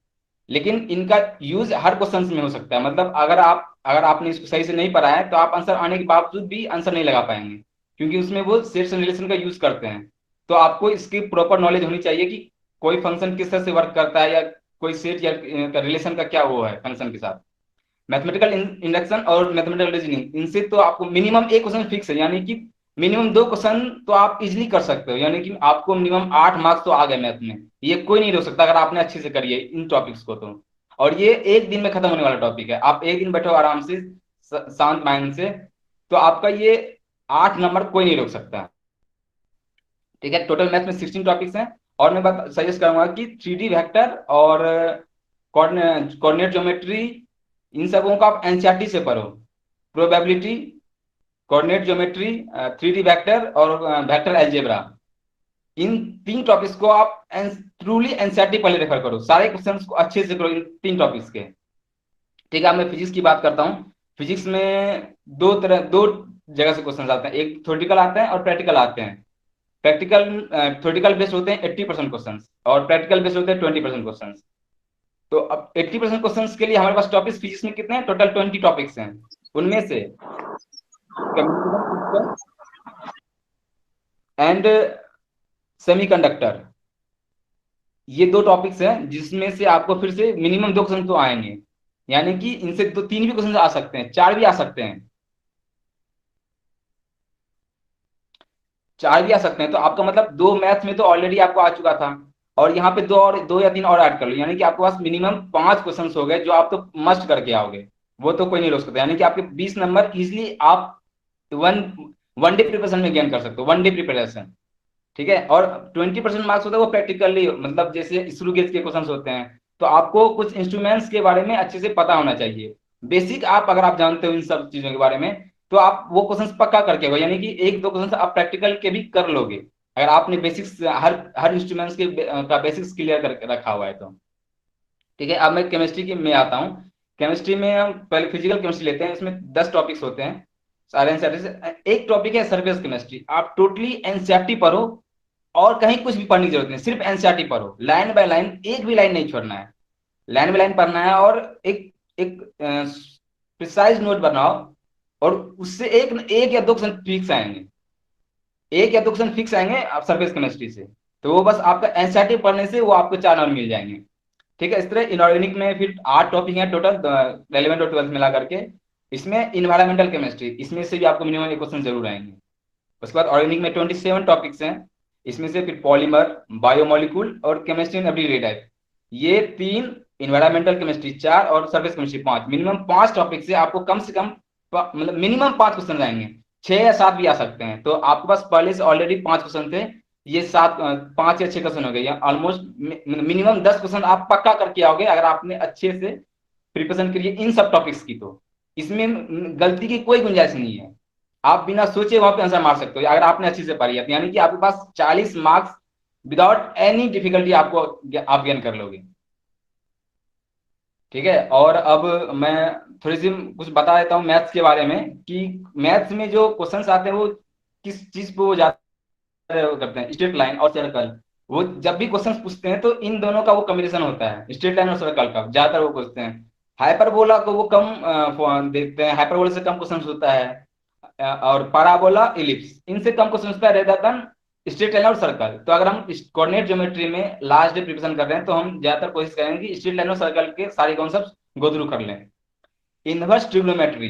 लेकिन इनका यूज हर क्वेश्चंस में हो सकता है। मतलब अगर आपने इसको सही से नहीं पढ़ा है तो आप आंसर आने के बावजूद भी आंसर नहीं लगा पाएंगे, क्योंकि उसमें वो सेट्स एंड रिलेशन का यूज करते हैं। तो आपको इसकी प्रॉपर नॉलेज होनी चाहिए कि कोई फंक्शन किस तरह से वर्क करता है, या कोई सेट या रिलेशन का क्या वो है फंक्शन के साथ। मैथमेटिकल इंडक्शन और मैथमेटिकल रीजनिंग, इनसे तो आपको मिनिमम एक क्वेश्चन फिक्स है, यानी कि मिनिमम 2 क्वेश्चन तो आप इजीली कर सकते हो, यानी कि आपको मिनिमम 8 मार्क्स तो आ गए मैथ में, ये कोई नहीं रोक सकता अगर आपने अच्छे से करी है इन टॉपिक्स को तो। और ये एक दिन में खत्म होने वाला टॉपिक है, आप एक दिन बैठो आराम से शांत माइंड से, तो आपका ये 8 नंबर कोई नहीं रोक सकता। ठीक है, टोटल मैथ में 16 टॉपिक्स हैं, और मैं बात सजेस्ट करूंगा कि 3D वेक्टर और कोऑर्डिनेट ज्योमेट्री, इन सबों को आप एनसीईआरटी से पढ़ो। Probability, coordinate geometry, 3D vector और वेक्टर अलजेब्रा, इन 3 टॉपिक्स को आप ट्रूली एनसीईआरटी पहले रेफर करो, सारे क्वेश्चंस को अच्छे से करो इन 3 टॉपिक्स के। ठीक है, अब मैं फिजिक्स की बात करता हूँ। फिजिक्स में दो जगह से क्वेश्चन आते हैं, एक थ्योरेटिकल आते हैं और प्रैक्टिकल आते हैं। प्रैक्टिकल थ्योरेटिकल बेस्ड होते हैं 80% क्वेश्चंस, और प्रैक्टिकल बेस्ड होते हैं 20% क्वेश्चंस। तो अब 80% क्वेश्चंस के लिए हमारे पास टॉपिक्स फिजिक्स में कितने हैं, टोटल 20 टॉपिक्स हैं। उनमें से कम्युनिकेशन एंड सेमीकंडक्टर, ये 2 टॉपिक्स हैं जिसमें से आपको फिर से मिनिमम 2 क्वेश्चन तो आएंगे, यानी कि इनसे तो 3 भी क्वेश्चन आ सकते हैं, 4 भी आ सकते हैं, 4 भी आ सकते हैं। तो आपका मतलब 2 मैथ में तो ऑलरेडी आपको आ चुका था, और यहाँ पे 2 या 3 और ऐड कर लो, यानी कि आपके पास मिनिमम 5 क्वेश्चन हो गए जो आप तो मस्ट करके आओगे, वो तो कोई नहीं रोक सकता। यानी कि आपके 20 नंबर इजिली आप वन डे प्रिपरेशन में गेन कर सकते हो, 1 डे प्रिपरेशन। ठीक है, और 20% मार्क्स होता है वो प्रैक्टिकली, मतलब जैसे स्क्रू गेज के क्वेश्चन होते हैं, तो आपको कुछ इंस्ट्रूमेंट्स के बारे में अच्छे से पता होना चाहिए। बेसिक अगर आप जानते हो इन सब चीजों के बारे में, तो आप वो क्वेश्चन पक्का करके हो, यानी कि 1-2 क्वेश्चन आप प्रैक्टिकल के भी कर लोगे, अगर आपने बेसिक्स हर इंस्ट्रूमेंट्स के का बेसिक्स क्लियर करके रखा हुआ है तो। ठीक है, अब मैं केमिस्ट्री की में आता हूँ। केमिस्ट्री में हम पहले फिजिकल केमिस्ट्री लेते हैं, इसमें 10 टॉपिक्स होते हैं सारे एनसीईआरटी से। एक टॉपिक है सरफेस केमिस्ट्री, आप टोटली एनसीईआरटी पढ़ो और कहीं कुछ भी पढ़ने की जरूरत नहीं, सिर्फ एनसीईआरटी पढ़ो, लाइन बाय लाइन, एक भी लाइन नहीं छोड़ना है, लाइन बाय लाइन पढ़ना है, और एक प्रिसाइज नोट बनाओ, और उससे एक या 2 क्वेश्चन फिक्स आएंगे, 1 या 2 क्वेश्चन फिक्स आएंगे आप सरफेस केमिस्ट्री से, तो वो बस आपका एनसीईआरटी पढ़ने से वो आपको 4 नंबर मिल जाएंगे। ठीक है, इस तरह इनऑर्गेनिक में फिर 8 टॉपिक है टोटल, 11 और 12 मिला करके। इसमें इन्वायरमेंटल केमिस्ट्री, इसमें से भी आपको मिनिमम 1 क्वेश्चन जरूर आएंगे। उसके बाद ऑर्गेनिक में 27 टॉपिक्स हैं, इसमें से फिर पॉलीमर, बायोमोलिक्यूल और केमिस्ट्री इन एवरीडे लाइफ, ये 3, इन्वायरमेंटल केमिस्ट्री 4 और सर्फेस केमिस्ट्री 5, मिनिमम 5 टॉपिक से आपको कम से कम मतलब मिनिमम 5 क्वेश्चन आएंगे, 6 या 7 भी आ सकते हैं। तो आपके पास पहले से ऑलरेडी 5 क्वेश्चन थे, ये 5 या 6 क्वेश्चन हो गए, या ऑलमोस्ट मिनिमम 10 क्वेश्चन आप पक्का करके आओगे अगर आपने अच्छे से प्रिपरेशन करिए इन सब टॉपिक्स की। तो इसमें गलती की कोई गुंजाइश नहीं है, आप बिना सोचे वहां पे आंसर मार सकते हो अगर आपने अच्छे से पढ़ी है, यानी कि आपके पास 40 मार्क्स विदाउट एनी डिफिकल्टी आपको आप गेन कर लोगे। ठीक है, और अब मैं थोड़ी सी कुछ बता देता हूँ मैथ्स के बारे में, कि मैथ्स में जो क्वेश्चंस आते हैं वो किस चीज पे वो ज्यादा करते हैं, स्ट्रेट लाइन और सर्कल। वो जब भी क्वेश्चंस पूछते हैं तो इन दोनों का वो कॉम्बिनेशन होता है, स्ट्रेट लाइन और सर्कल का ज्यादातर वो पूछते हैं। हाइपरबोला को वो कम देखते हैं, हाइपरबोला से कम क्वेश्चन होता है, और पैराबोला, इलिप्स, इनसे कम क्वेश्चन होता है रेदर देन स्ट्रेट लाइन और सर्कल। तो अगर हम कोऑर्डिनेट ज्योमेट्री में लास्ट डे प्रिपरेशन कर रहे हैं तो हम ज्यादातर कोशिश करेंगे कि स्ट्रेट लाइन और सर्कल के सारे कॉन्सेप्ट गो थ्रू कर लें। इनवर्स ट्रिग्नोमेट्री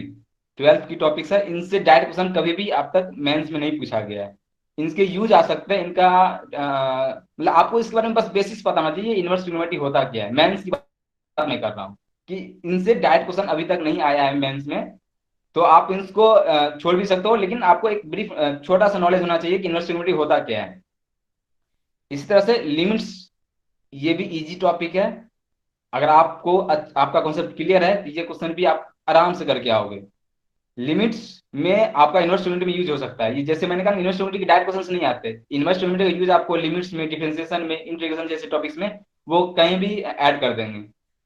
12th की टॉपिक्स है, इनसे डायरेक्ट क्वेश्चन कभी भी अब तक मेंस में नहीं पूछा गया है। इनके यूज आ सकते हैं, इनका मतलब आपको इसके बारे में बस बेसिक्स पता होना चाहिए, इनवर्स ट्रिग्नोमेट्री होता क्या है। मेंस की बात नहीं कर रहा हूँ, कि इनसे डायरेक्ट क्वेश्चन अभी तक नहीं आया है मेंस में, तो आप इसको छोड़ भी सकते हो, लेकिन आपको एक ब्रीफ छोटा सा नॉलेज होना चाहिए कि इनवर्स ट्रिग्नोमेट्री होता क्या है। इसी तरह से लिमिट्स, ये भी इजी टॉपिक है, अगर आपको आपका कॉन्सेप्ट क्लियर है तो ये क्वेश्चन भी आप आराम से करके आओगे। लिमिट्स में आपका इनवर्स ट्रिग्नोमेट्री में यूज हो सकता है, ये जैसे मैंने कहा इनवर्स ट्रिग्नोमेट्री के डायरेक्ट क्वेश्चंस नहीं आते, इनवर्स ट्रिग्नोमेट्री का यूज आपको लिमिट्स में, डिफरेंशिएशन में, इंटीग्रेशन जैसे टॉपिक्स में वो कहीं भी ऐड कर देंगे।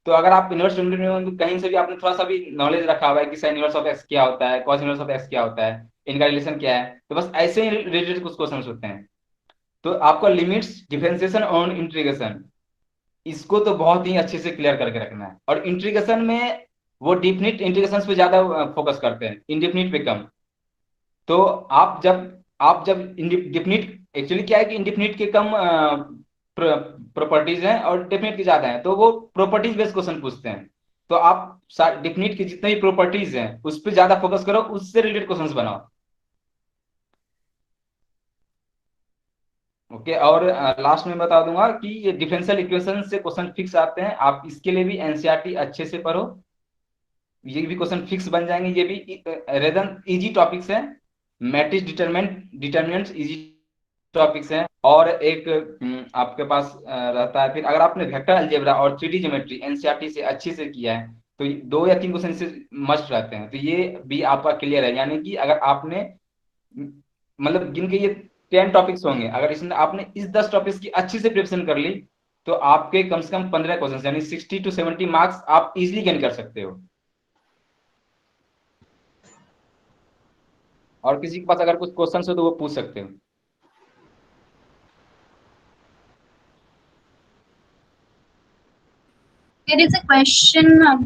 तो अगर आप इनवर्स ट्रिग्नोमेट्री में कहीं से भी आपने थोड़ा सा भी नॉलेज रखा हुआ है कि साइन इनवर्स ऑफ एक्स क्या होता है, कॉस इनवर्स ऑफ एक्स क्या होता है, इनका रिलेशन क्या है, तो बस ऐसे ही रिलेटेड कुछ क्वेश्चन होते हैं। तो आपको लिमिट्स, डिफरेंशिएशन और इंटीग्रेशन, इसको तो बहुत ही अच्छे से क्लियर करके रखना है। और इंटीग्रेशन में वो डिफिनिट इंटीग्रेशन पे ज्यादा फोकस करते हैं, इनडिफिनिट पे कम। तो आप जब डिफिनिट, एक्चुअली क्या है कि इंडिफिनिट के कम प्रॉपर्टीज हैं और डेफिनिट के ज्यादा हैं, तो वो प्रॉपर्टीज बेस्ड क्वेश्चन पूछते हैं। तो आप डिफिनिट की जितनी भी प्रॉपर्टीज हैं उस पर ज्यादा फोकस करो, उससे रिलेटेड क्वेश्चंस बनाओ। ओके, और लास्ट में बता दूंगा कि ये डिफरेंशियल इक्वेशन से क्वेश्चन फिक्स आते हैं, आप इसके लिए भी एनसीईआरटी अच्छे से पढ़ो, ये भी क्वेश्चन फिक्स बन जाएंगे। ये भी रेदन इजी टॉपिक्स है, मैट्रिक्स डिटर्मिनेंट्स इजी टॉपिक्स हैं। और एक आपके पास रहता है, फिर अगर आपने वेक्टर अलजेब्रा और 3D ज्योमेट्री एनसीईआरटी से अच्छे से किया है तो 2 या 3 क्वेश्चन से मस्ट रहते हैं, तो ये भी आपका क्लियर है। यानी कि अगर आपने मतलब गिन के ये 10 टॉपिक्स होंगे, अगर इसमें आपने इस 10 टॉपिक्स की अच्छी से प्रिपरेशन कर ली तो आपके कम से कम 15 क्वेश्चन यानी 60 to 70 मार्क्स आप इजिली गेन कर सकते हो। और किसी के पास अगर कुछ क्वेश्चन हो तो वो पूछ सकते हो। There is a question on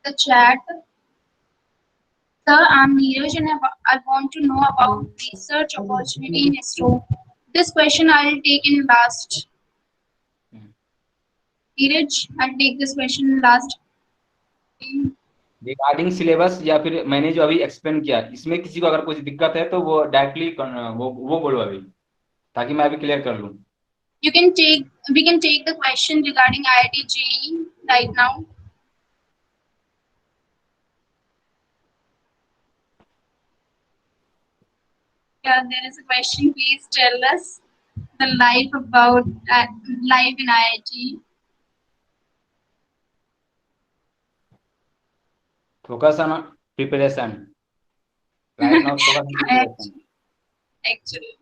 the chat. Sir, I'm Neeraj and I want to know about research opportunity in ISRO. This question I'll take in last. Neeraj, I'll take this question last. Regarding syllabus या फिर मैंने जो अभी explain किया, इसमें किसी को अगर कुछ दिक्कत है तो वो डायरेक्टली वो बोलो अभी, ताकि मैं अभी क्लियर कर लूँ। We can take the question regarding IIT JEE right now. Yeah, there is a question. Please tell us the life about life in IIT. Focus on preparation. Right now, focus on preparation. Actually.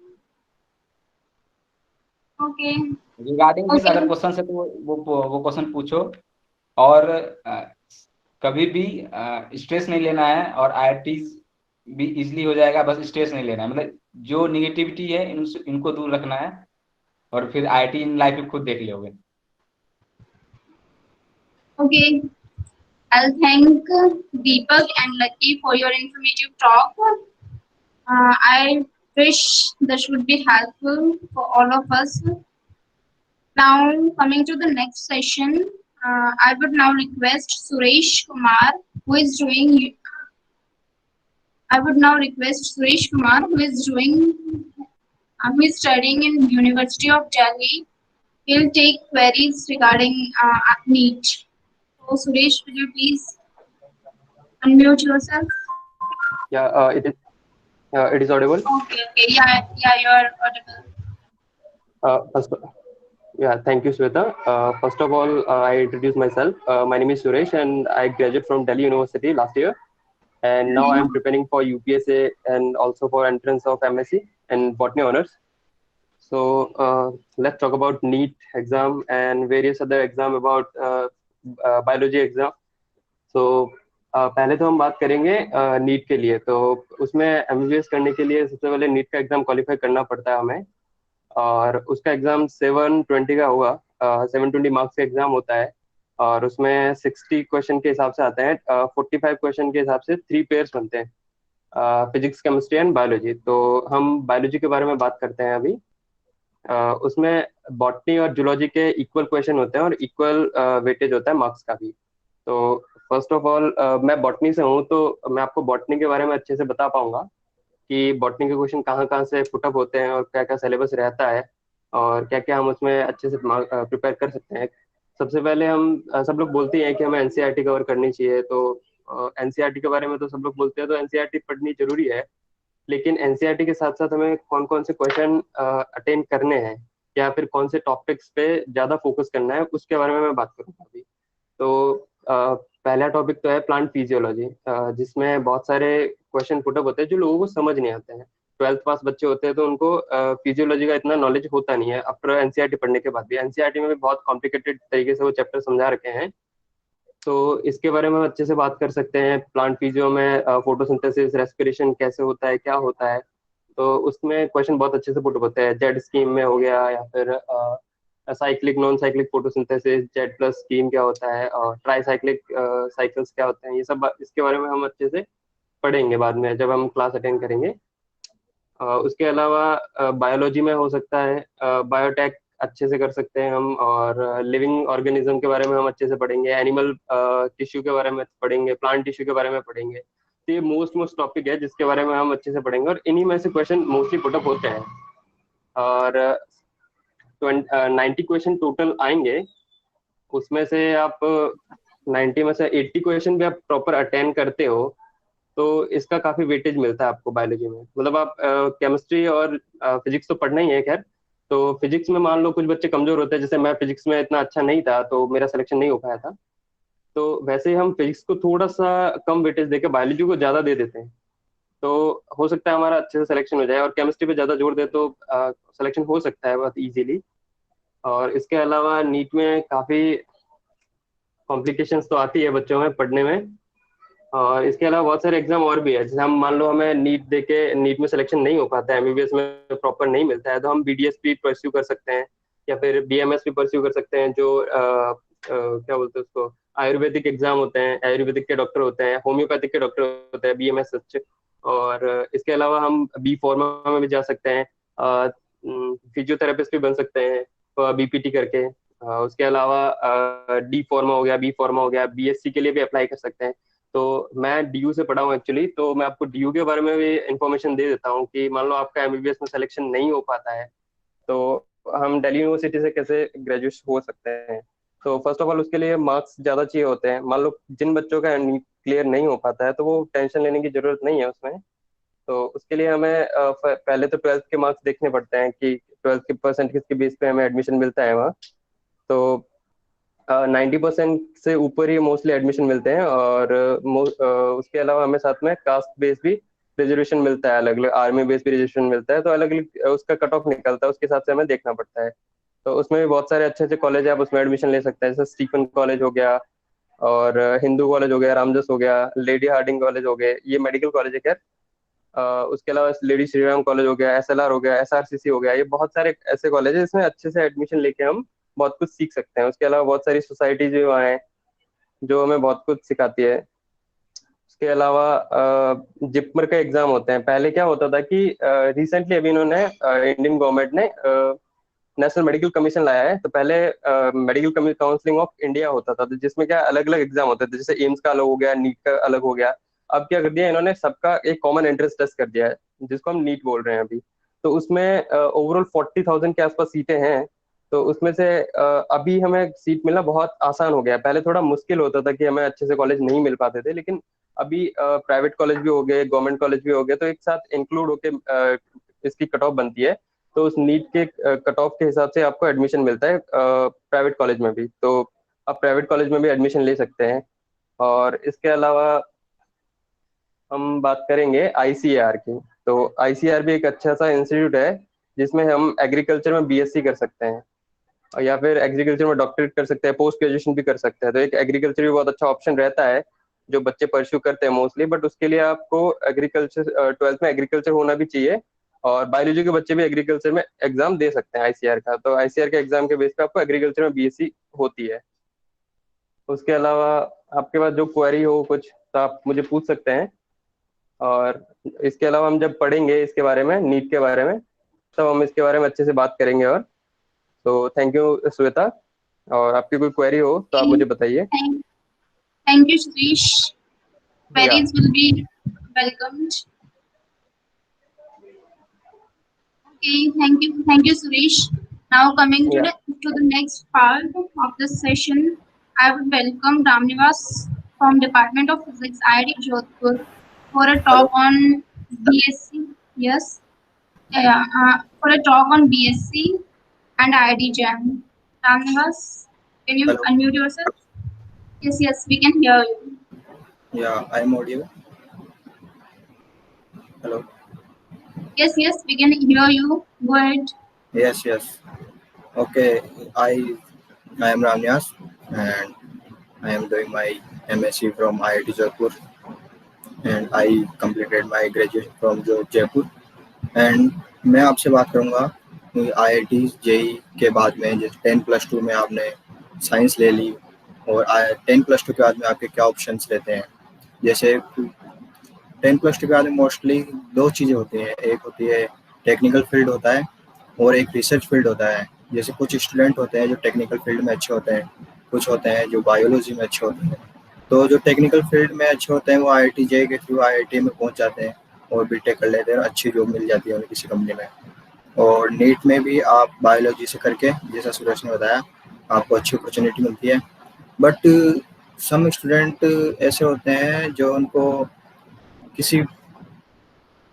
Okay. Regarding this Okay. अगर question है तो वो question पूछो, और कभी भी stress नहीं लेना है, और आईआईटी भी इजीली हो जाएगा, बस स्ट्रेस नहीं लेना है। मतलब जो निगेटिविटी है इनको दूर रखना है, और फिर आईआईटी इन लाइफ में खुद देख लोगे। Okay. I'll thank Deepak and Lucky for your informative talk. I wish this would be helpful for all of us. Now, coming to the next session, I would now request Suresh Kumar, who is doing. I would now request Suresh Kumar, who is studying in University of Delhi. He'll take queries regarding NEET. So, Suresh, will you please unmute yourself? Yeah, it is. It is audible. Okay. Yeah, you are audible. First, yeah, thank you, Sweta. First of all, I introduce myself. My name is Suresh, and I graduated from Delhi University last year. And now I'm preparing for UPSA and also for entrance of MSc and botany honors. So let's talk about NEET exam and various other exam about biology exam. So पहले तो हम बात करेंगे NEET के लिए। तो उसमें MBBS करने के लिए सबसे पहले नीट का एग्जाम क्वालिफाई करना पड़ता है हमें, और उसका एग्जाम 720 का होगा। 720 मार्क्स का एग्जाम होता है, और उसमें 60 क्वेश्चन के हिसाब से आते हैं। 45 क्वेश्चन के हिसाब से 3 पेयर्स बनते हैं, फिजिक्स, केमिस्ट्री एंड बायोलॉजी। तो हम बायोलॉजी के बारे में बात करते हैं अभी। उसमें बॉटनी और जूलॉजी के इक्वल क्वेश्चन होते हैं और इक्वल वेटेज होता है मार्क्स का भी। तो फर्स्ट ऑफ ऑल मैं बॉटनी से हूँ, तो मैं आपको बॉटनी के बारे में अच्छे से बता पाऊंगा कि बॉटनी के क्वेश्चन कहाँ कहाँ से पुटअप होते हैं और क्या क्या सिलेबस रहता है और क्या क्या हम उसमें अच्छे से प्रिपेयर कर सकते हैं। सबसे पहले हम सब लोग बोलते हैं कि हमें एनसीईआरटी कवर करनी चाहिए। तो एनसीईआरटी के बारे में तो सब लोग बोलते हैं, तो एनसीईआरटी पढ़नी जरूरी है। लेकिन एनसीईआरटी के साथ साथ हमें कौन कौन से क्वेश्चन अटेंड करने हैं या फिर कौन से टॉपिक्स पे ज्यादा फोकस करना है, उसके बारे में मैं बात करूंगा अभी। तो पहला टॉपिक तो है प्लांट फिजियोलॉजी, जिसमें बहुत सारे क्वेश्चन पुटअप होते हैं जो लोगों को समझ नहीं आते हैं। 12th पास बच्चे होते हैं तो उनको फिजियोलॉजी का इतना नॉलेज होता नहीं है। आफ्टर एनसीईआरटी पढ़ने के बाद भी एनसीईआरटी में भी बहुत कॉम्प्लिकेटेड तरीके से वो चैप्टर समझा रखे हैं। तो इसके बारे में हम अच्छे से बात कर सकते हैं। प्लांट फिजियो में फोटोसिंथेसिस, रेस्पिरेशन कैसे होता है, क्या होता है, तो उसमें क्वेश्चन बहुत अच्छे से पुट होते हैं। जेड स्कीम में हो गया, या फिर cyclic, non cyclic photosynthesis, Z plus scheme क्या होता है, और ट्राई साइक्लिक साइकिल्स क्या होते हैं, ये सब इसके बारे में हम अच्छे से पढ़ेंगे बाद में जब हम क्लास अटेंड करेंगे। उसके अलावा बायोलॉजी में हो सकता है बायोटेक अच्छे से कर सकते हैं हम, और लिविंग ऑर्गेनिज्म के बारे में हम अच्छे से पढ़ेंगे, एनिमल टिश्यू के बारे में पढ़ेंगे, प्लांट टिश्यू के बारे में पढ़ेंगे। तो ये मोस्ट टॉपिक है जिसके बारे में हम अच्छे से पढ़ेंगे, और इन्हीं में से क्वेश्चन मोस्टली पुटअप होते हैं। और 90 क्वेश्चन टोटल आएंगे, उसमें से आप 90 में से 80 क्वेश्चन भी आप प्रॉपर अटेंड करते हो तो इसका काफी वेटेज मिलता है आपको बायोलॉजी में। मतलब आप केमिस्ट्री और फिजिक्स तो पढ़ना ही है खैर। तो फिजिक्स में मान लो कुछ बच्चे कमजोर होते हैं, जैसे मैं फिजिक्स में इतना अच्छा नहीं था तो मेरा सिलेक्शन नहीं हो पाया था। तो वैसे ही हम फिजिक्स को थोड़ा सा कम वेटेज देकर बायोलॉजी को ज्यादा दे देते हैं, तो हो सकता है हमारा अच्छे से सिलेक्शन हो जाए। और केमिस्ट्री पे ज्यादा जोर दे तो सिलेक्शन हो सकता है बहुत इजीली। और इसके अलावा नीट में काफी कॉम्प्लिकेशंस तो आती है बच्चों में पढ़ने में। और इसके अलावा बहुत सारे एग्जाम और भी है, जैसे हम मान लो हमें नीट देके नीट में सिलेक्शन नहीं हो पाता है, एमबीबीएस में प्रॉपर नहीं मिलता है, तो हम बीडीएस भी परस्यू कर सकते हैं, या फिर बीएमएस भी परस्यू कर सकते हैं, जो क्या बोलते हैं उसको, आयुर्वेदिक एग्जाम होते हैं, आयुर्वेदिक के डॉक्टर होते हैं, होम्योपैथिक के डॉक्टर होते हैं, बीएमएस सच। और इसके अलावा हम बी फार्मा में भी जा सकते हैं, फिजियोथेरेपिस्ट भी बन सकते हैं बीपीटी करके। उसके अलावा डी फार्मा हो गया, बी फार्मा हो गया, बीएससी के लिए भी अप्लाई कर सकते हैं। तो मैं डीयू से पढ़ा हूँ एक्चुअली, तो मैं आपको डीयू के बारे में भी इंफॉर्मेशन दे देता हूँ कि मान लो आपका एमबीबीएस में सिलेक्शन नहीं हो पाता है तो हम दिल्ली यूनिवर्सिटी से कैसे ग्रेजुएट हो सकते हैं। तो फर्स्ट ऑफ ऑल उसके लिए मार्क्स ज्यादा चाहिए होते हैं। मान लो जिन बच्चों का क्लियर नहीं हो पाता है तो वो टेंशन लेने की जरूरत नहीं है उसमें। तो उसके लिए हमें पहले तो 12th के मार्क्स देखने पड़ते हैं कि 12th के परसेंटेज के बेस पे हमें एडमिशन मिलता है वहाँ। तो 90% से ऊपर ही मोस्टली एडमिशन मिलते हैं। और उसके अलावा हमें साथ में कास्ट बेस भी रिजर्वेशन मिलता है, अलग अलग आर्मी बेस भी रिजर्वेशन मिलता है, तो अलग अलग उसका कट ऑफ निकलता है, उसके हिसाब से हमें देखना पड़ता है। तो उसमें भी बहुत सारे अच्छे अच्छे कॉलेज है, आप उसमें एडमिशन ले सकते हैं, जैसे स्टीफन कॉलेज हो गया, और हिंदू कॉलेज हो गया, रामजस हो गया, लेडी हार्डिंग कॉलेज हो गए, ये मेडिकल कॉलेज है खैर। उसके अलावा लेडी श्रीराम कॉलेज हो गया, एसएलआर हो गया, एसआरसीसी हो गया, ये बहुत सारे ऐसे कॉलेज है जिसमें अच्छे से एडमिशन लेके हम बहुत कुछ सीख सकते हैं। उसके अलावा बहुत सारी सोसाइटी जो है जो हमें बहुत कुछ सिखाती है। उसके अलावा जिपमर का एग्जाम होते हैं। पहले क्या होता था कि रिसेंटली अभी इन्होंने इंडियन गवर्नमेंट ने नेशनल मेडिकल कमीशन लाया है। तो पहले मेडिकल काउंसिलिंग ऑफ इंडिया होता था, तो जिसमें क्या अलग अलग एग्जाम होते थे, जैसे एम्स का अलग हो गया, नीट का अलग हो गया। अब क्या कर दिया इन्होंने, सबका एक कॉमन एंट्रेंस टेस्ट कर दिया है जिसको हम नीट बोल रहे हैं अभी। तो उसमें ओवरऑल 40,000 के आसपास सीटें हैं। तो उसमें से अभी हमें सीट मिलना बहुत आसान हो गया है। पहले थोड़ा मुश्किल होता था कि हमें अच्छे से कॉलेज नहीं मिल पाते थे, लेकिन अभी प्राइवेट कॉलेज भी हो गए, गवर्नमेंट कॉलेज भी हो गए, तो एक साथ इंक्लूड होके इसकी कट ऑफ बनती है। तो उस नीट के कट ऑफ के हिसाब से आपको एडमिशन मिलता है प्राइवेट कॉलेज में भी। तो आप प्राइवेट कॉलेज में भी एडमिशन ले सकते हैं। और इसके अलावा हम बात करेंगे आईसीएआर की। तो आईसीएआर भी एक अच्छा सा इंस्टीट्यूट है जिसमें हम एग्रीकल्चर में बीएससी कर सकते हैं, और या फिर एग्रीकल्चर में डॉक्टरेट कर सकते हैं, पोस्ट ग्रेजुएशन भी कर सकते हैं। तो एक एग्रीकल्चर भी बहुत अच्छा ऑप्शन रहता है जो बच्चे परस्यू करते हैं मोस्टली। बट उसके लिए आपको एग्रीकल्चर 12th में एग्रीकल्चर होना भी चाहिए, और बायोलॉजी के बच्चे भी एग्रीकल्चर में एग्जाम दे सकते हैं आईसीआर का। तो आईसीआर के एग्जाम के बेस पे आपको एग्रीकल्चर में बीएससी होती है। उसके अलावा आपके पास जो क्वेरी हो कुछ तो आप मुझे पूछ सकते हैं। और इसके अलावा हम जब पढ़ेंगे इसके बारे में, नीट के बारे में, तब हम इसके बारे में अच्छे से बात करेंगे। और तो थैंक यू श्वेता, और आपकी कोई क्वेरी हो तो आप मुझे बताइए। Thank you, Suresh. Queries will be welcomed. Okay, thank you, Suresh. Now coming to the next part of the session, I would welcome Ramnivas from Department of Physics, IIT Jodhpur, for a talk on BSc. Yes, for a talk on BSc and IIT JAM. Ramnivas, can you Hello. unmute yourself? Yes, we can hear you. Yeah, I'm audible. Hello. Yes, we can hear you. Go ahead. Yes. Okay, I am Ramyas and I am doing my MSc from IIT Jaipur, and I completed my graduation from Jaipur. And मैं आपसे बात करूँगा कि IIT JEE के बाद में जैसे 10+2 में आपने साइंस ले ली, और 10+2 के बाद में आपके क्या ऑप्शंस रहते हैं। जैसे 10+2 के बाद में मोस्टली दो चीज़ें होती हैं, एक होती है टेक्निकल फील्ड होता है और एक रिसर्च फील्ड होता है। जैसे कुछ स्टूडेंट होते हैं जो टेक्निकल फील्ड में अच्छे होते हैं, कुछ होते हैं जो बायोलॉजी में अच्छे होते हैं। तो जो टेक्निकल फील्ड में अच्छे होते हैं वो IIT JEE के थ्रू IIT में पहुंच जाते हैं और बीटेक कर लेते हैं, अच्छी जॉब मिल जाती है उन्हें किसी कंपनी में। और नीट में भी आप बायोलॉजी से करके, जैसा सुरेश ने बताया, आपको अच्छी अपॉर्चुनिटी मिलती है। बट सम स्टूडेंट ऐसे होते हैं जो उनको किसी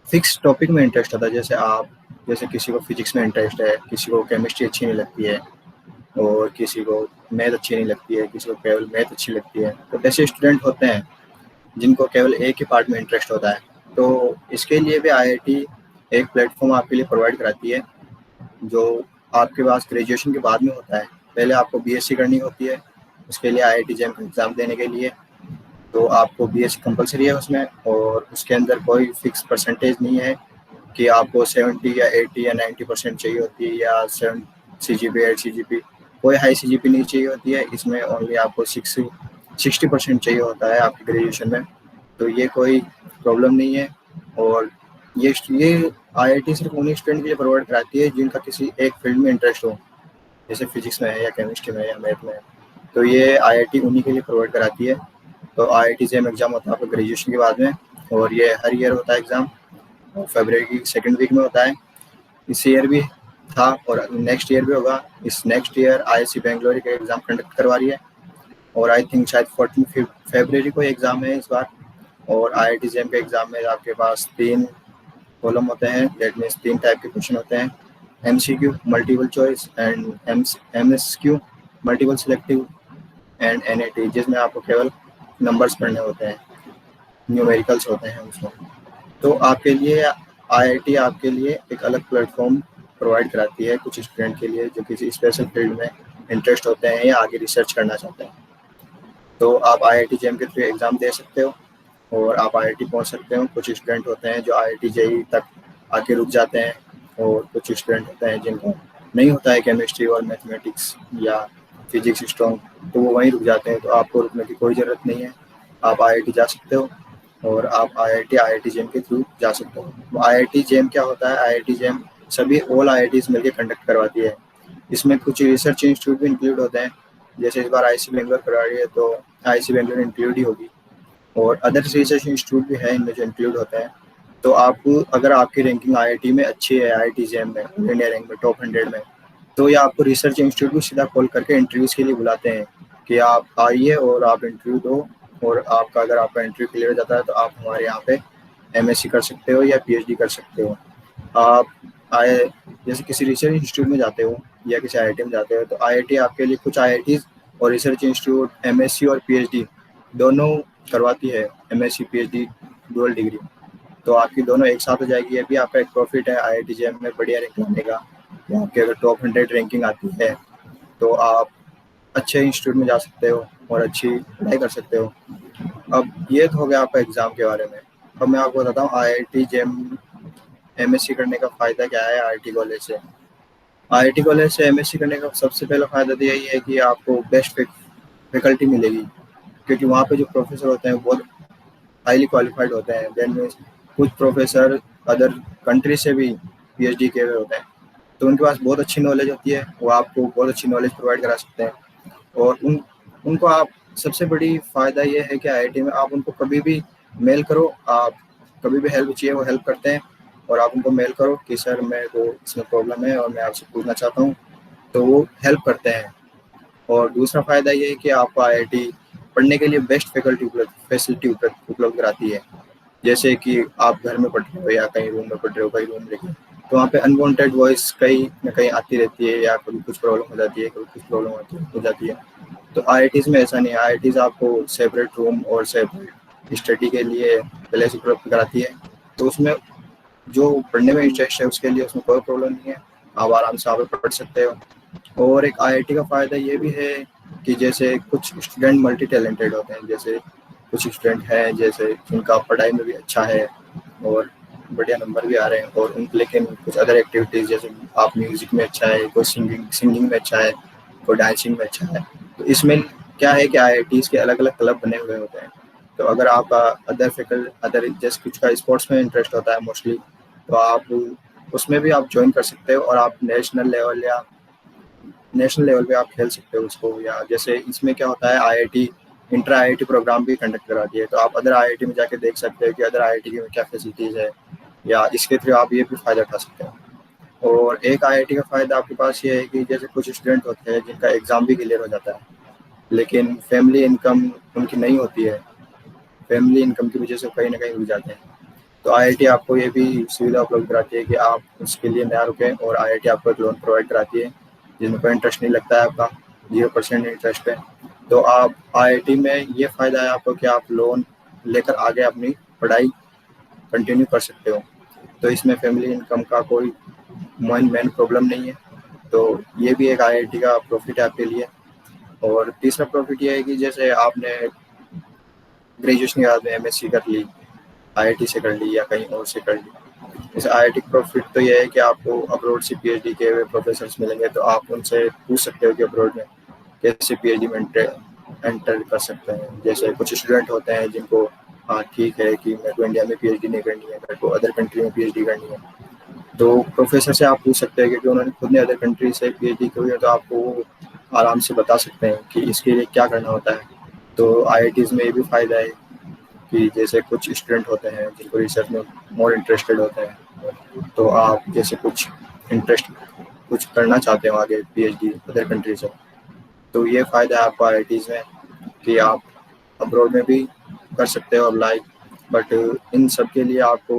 फिक्स टॉपिक में इंटरेस्ट होता है। जैसे किसी को फिजिक्स में इंटरेस्ट है, किसी को केमिस्ट्री अच्छी नहीं लगती है, और किसी को मैथ अच्छी नहीं लगती है, किसी को केवल मैथ अच्छी लगती है। तो ऐसे स्टूडेंट होते हैं जिनको केवल एक ही पार्ट में इंटरेस्ट होता है। तो इसके लिए भी IIT एक प्लेटफॉर्म आपके लिए प्रोवाइड कराती है जो आपके पास ग्रेजुएशन के बाद में होता है। पहले आपको BSc करनी होती है, उसके लिए IIT JAM का एग्ज़ाम देने के लिए तो आपको BSc कंपलसरी है उसमें, और उसके अंदर कोई फिक्स परसेंटेज नहीं है कि आपको 70 या 80 या 90% चाहिए होती है, या 7 CGP 8 CGP, कोई हाई CGP नहीं चाहिए होती है। इसमें ओनली आपको 60% चाहिए होता है आपकी ग्रेजुएशन में। तो ये कोई प्रॉब्लम नहीं है। और ये IIT सिर्फ उन्हीं स्टूडेंट के लिए प्रोवाइड कराती है जिनका किसी एक फील्ड में इंटरेस्ट हो, जैसे फिजिक्स में है या केमिस्ट्री में या मैथ में। तो ये IIT उन्हीं के लिए प्रोवाइड कराती है। तो IIT JAM एग्ज़ाम होता है आपका ग्रेजुएशन के बाद में, और ये हर ईयर होता है एग्ज़ाम, और फरवरी की 2nd वीक में होता है। इस ईयर भी था और नेक्स्ट ईयर भी होगा। इस नेक्स्ट ईयर IISc बेंगलोर का एग्ज़ाम कंडक्ट करवा रही है, और आई थिंक शायद 14 फरवरी को एग्ज़ाम है इस बार। और IIT JAM के एग्ज़ाम में आपके पास 3 कॉलम होते हैं, दैट मीन्स 3 टाइप के क्वेश्चन होते हैं, MCQ multiple choice and MSQ multiple selective and NAT, जिसमें आपको केवल नंबर्स पढ़ने होते हैं, न्यूमेरिकल्स होते हैं उसमें। तो आपके लिए IIT आपके लिए एक अलग प्लेटफॉर्म प्रोवाइड कराती है कुछ स्टूडेंट के लिए जो किसी स्पेशल फील्ड में इंटरेस्ट होते हैं या आगे रिसर्च करना चाहते हैं। तो आप IIT JAM के थ्रू एग्ज़ाम दे सकते हो और आप IIT पहुंच सकते हो। कुछ स्टूडेंट होते हैं जो IIT JEE तक आके रुक जाते हैं, और कुछ स्टूडेंट होते हैं जिनको नहीं होता है केमिस्ट्री और मैथमेटिक्स या फिजिक्स स्ट्रॉन्ग, तो वो वहीं रुक जाते हैं। तो आपको रुकने की कोई ज़रूरत नहीं है, आप IIT जा सकते हो और आप IIT JAM के थ्रू जा सकते हो। IIT JAM क्या होता है? IIT JAM सभी ऑल IITs मिलकर कंडक्ट करवाती है। इसमें कुछ रिसर्च इंस्टीट्यूट भी इंक्लूड होते हैं, जैसे इस बार IISc बेंगलोर करवा रही है तो IISc बेंगलोर इंक्लूड ही होगी, और अदर रिसर्च इंस्टीट्यूट भी है इनमें जो इंक्लूड होते हैं। तो आपको अगर आपकी रैंकिंग IIT में अच्छी है, IIT JAM में इंडिया रैंक में टॉप 100 में, तो ये आपको रिसर्च इंस्टीट्यूट को सीधा कॉल करके इंटरव्यूज़ के लिए बुलाते हैं कि आप आइए और आप इंटरव्यू दो, और आपका अगर आपका इंटरव्यू क्लियर हो जाता है तो आप हमारे यहाँ पे MSc कर सकते हो या PhD कर सकते हो। आप आए जैसे किसी रिसर्च इंस्टीट्यूट में जाते हो या किसी IIT में जाते हो, तो IIT आपके लिए कुछ IITs और रिसर्च इंस्टीट्यूट MSc और PhD दोनों करवाती है। MSc PhD डुअल डिग्री, तो आपकी दोनों एक साथ हो जाएगी। ये भी आपका एक प्रॉफिट है IIT JM में बढ़िया रैंक लाने का। या आपकी अगर टॉप 100 रैंकिंग आती है तो आप अच्छे इंस्टीट्यूट में जा सकते हो और अच्छी पढ़ाई कर सकते हो। अब ये तो हो गया आपका एग्ज़ाम के बारे में। अब मैं आपको बताता हूँ IIT JM MSc करने का फ़ायदा क्या है IIT कॉलेज से। IIT कॉलेज से MSc करने का सबसे पहला फ़ायदा तो यही है कि आपको बेस्ट फैकल्टी मिलेगी, क्योंकि वहाँ पे जो प्रोफेसर होते हैं बहुत हाईली क्वालिफाइड होते हैं। देन में कुछ प्रोफेसर अदर कंट्री से भी PhD किए हुए होते हैं, तो उनके पास बहुत अच्छी नॉलेज होती है, वो आपको बहुत अच्छी नॉलेज प्रोवाइड करा सकते हैं। और उनको आप सबसे बड़ी फ़ायदा ये है कि IIT में आप उनको कभी भी मेल करो, आप कभी भी हेल्प चाहिए वो हेल्प करते हैं, और आप उनको मेल करो कि सर मेरे को इसमें प्रॉब्लम है और मैं आपसे पूछना चाहता हूँ, तो वो हेल्प करते हैं। और दूसरा फ़ायदा ये है कि आपको IIT पढ़ने के लिए बेस्ट फैसिलिटी उपलब्ध कराती है। जैसे कि आप घर में पढ़ रहे हो या कहीं रूम में पढ़ रहे हो, कहीं रूम लेके, तो वहाँ पे अनवांटेड वॉइस कहीं ना कहीं आती रहती है, या कभी कुछ प्रॉब्लम हो जाती है, कभी कुछ प्रॉब्लम हो जाती है। तो IITs में ऐसा नहीं है। IITs आपको सेपरेट रूम और सेपरेट स्टडी के लिए प्लेस उपलब्ध कराती है, तो उसमें जो पढ़ने में इंटरेस्ट है उसके लिए उसमें कोई प्रॉब्लम नहीं है, आप आराम से आप पढ़ सकते हो। और एक IIT का फ़ायदा ये भी है कि जैसे कुछ स्टूडेंट मल्टी टैलेंटेड होते हैं, जैसे कुछ स्टूडेंट हैं जैसे जिनका पढ़ाई में भी अच्छा है और बढ़िया नंबर भी आ रहे हैं, और उनके लेकिन कुछ अदर एक्टिविटीज़ जैसे आप म्यूज़िक में अच्छा है, कोई सिंगिंग में अच्छा है, कोई डांसिंग में अच्छा है। तो इसमें क्या है कि IITs के अलग अलग क्लब बने हुए होते हैं। तो अगर आप अदर जैसे कुछ का स्पोर्ट्स में इंटरेस्ट होता है मोस्टली, तो आप उसमें भी आप ज्वाइन कर सकते हो और आप नेशनल लेवल पे आप खेल सकते हो उसको। या जैसे इसमें क्या होता है IIT इंटर IIT प्रोग्राम भी कंडक्ट कराती है, तो आप अदर IIT में जाके देख सकते हो कि अदर IIT में क्या फैसिलिटीज़ है, या इसके थ्रू आप ये भी फ़ायदा उठा सकते हो। और एक IIT का फ़ायदा आपके पास ये है कि जैसे कुछ स्टूडेंट होते हैं जिनका एग्ज़ाम भी क्लियर हो जाता है, लेकिन फैमिली इनकम उनकी नहीं होती है, फैमिली इनकम की वजह से कहीं ना कहीं रुक जाते हैं। तो IIT आपको ये भी सुविधा उपलब्ध कराती है कि आप उसके लिए ना रुकें, और IIT आपको एक लोन प्रोवाइड कराती है जिसमें कोई इंटरेस्ट नहीं लगता है, आपका 0% इंटरेस्ट है। तो आप IIT में ये फ़ायदा है आपको कि आप लोन लेकर आगे अपनी पढ़ाई कंटिन्यू कर सकते हो। तो इसमें फैमिली इनकम का कोई मेन प्रॉब्लम नहीं है। तो ये भी एक IIT का प्रॉफिट है आपके लिए। और तीसरा प्रॉफिट ये है कि जैसे आपने ग्रेजुएशन के बाद में MSc कर ली, IIT से कर ली या कहीं और से कर ली, जैसे IIT प्रॉफिट तो ये है कि आपको अब्रॉड से PhD के हुए प्रोफेसर्स मिलेंगे, तो आप उनसे पूछ सकते हो कि अब्रॉड में कैसे PhD में एंटर कर सकते हैं। जैसे कुछ स्टूडेंट होते हैं जिनको हाँ ठीक है कि मेरे को इंडिया में PhD नहीं करनी है, मेरे को अदर कंट्री में PhD करनी है, तो प्रोफेसर से आप पूछ सकते हैं, क्योंकि उन्होंने खुद ने अदर कंट्री से PhD की हुई है, तो आपको आराम से बता सकते हैं कि इसके लिए क्या करना होता है। तो IITs में ये भी फ़ायदा है कि जैसे कुछ स्टूडेंट होते हैं जिनको रिसर्च में मोर इंटरेस्टेड होते हैं, तो आप जैसे कुछ करना चाहते हो आगे PhD अदर कंट्री से, तो ये फ़ायदा है आपको IITs में कि आप अब्रॉड में भी कर सकते हो अप्लाई। बट इन सब के लिए आपको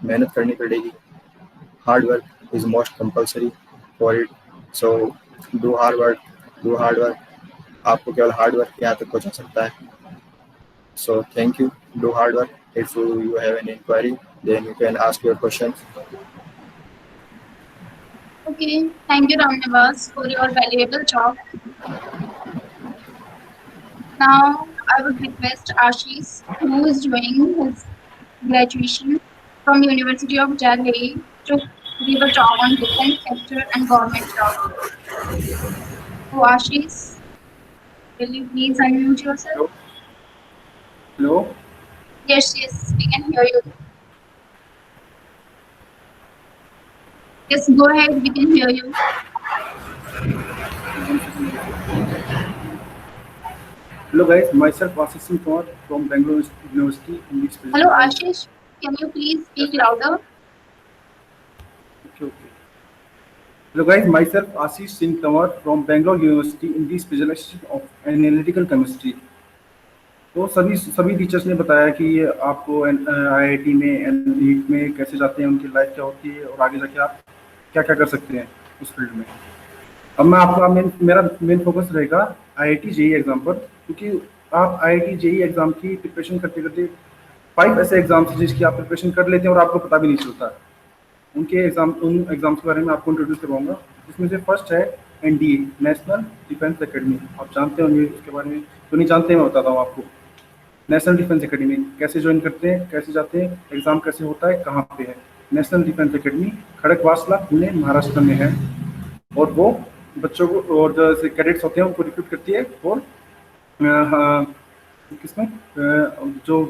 मेहनत करनी पड़ेगी। Hard work is most compulsory for it, so do hard work. आपको केवल हार्ड वर्क यहाँ तक पहुँचा सकता है। So thank you. Do hard work. If you have any inquiry, then you can ask your questions. Okay, thank you, Ramnivas, for your valuable talk. Now, I would request Ashish, who is doing his graduation from University of Delhi, to give a talk on defense sector and government jobs. So, Ashish, will you please unmute yourself? Hello. Yes, we can hear you. Yes, go ahead, we can hear you. Hello guys, myself Ashish Singh Kaur from Bangalore University English. Hello, Ashish, can you please speak louder? Okay. Hello guys, myself Ashish Singh Tamar from Bangalore University in the specialization of analytical chemistry. तो सभी teachers ने बताया कि आपको IIT में NEET में कैसे जाते हैं, उनकी लाइफ क्या होती है और आगे जाके आप क्या क्या कर सकते हैं उस फील्ड में। अब मैं आपका मेरा मेन फोकस रहेगा आईआईटी जेईई एग्जाम पर, क्योंकि आप आईआईटी जेईई एग्जाम की प्रिपरेशन करते करते 5 ऐसे एग्जाम्स हैं जिसकी आप प्रिपरेशन कर लेते हैं और आपको पता भी नहीं चलता। उन एग्जाम्स के बारे में आपको इंट्रोड्यूस करवाऊंगा। इसमें से फर्स्ट है एनडीए, नेशनल डिफेंस एकेडमी। आप जानते होंगे उसके बारे में, तो नहीं जानते मैं बताता हूँ आपको। नेशनल डिफेंस एकेडमी कैसे ज्वाइन करते हैं, कैसे जाते हैं, एग्जाम कैसे होता है, कहाँ पे है। National defence academy Khadakwasla, Pune, Maharashtra में है। और वो बच्चों को और जैसे कैडेट्स होते हैं उनको रिक्रूट करती है। और किसमें जो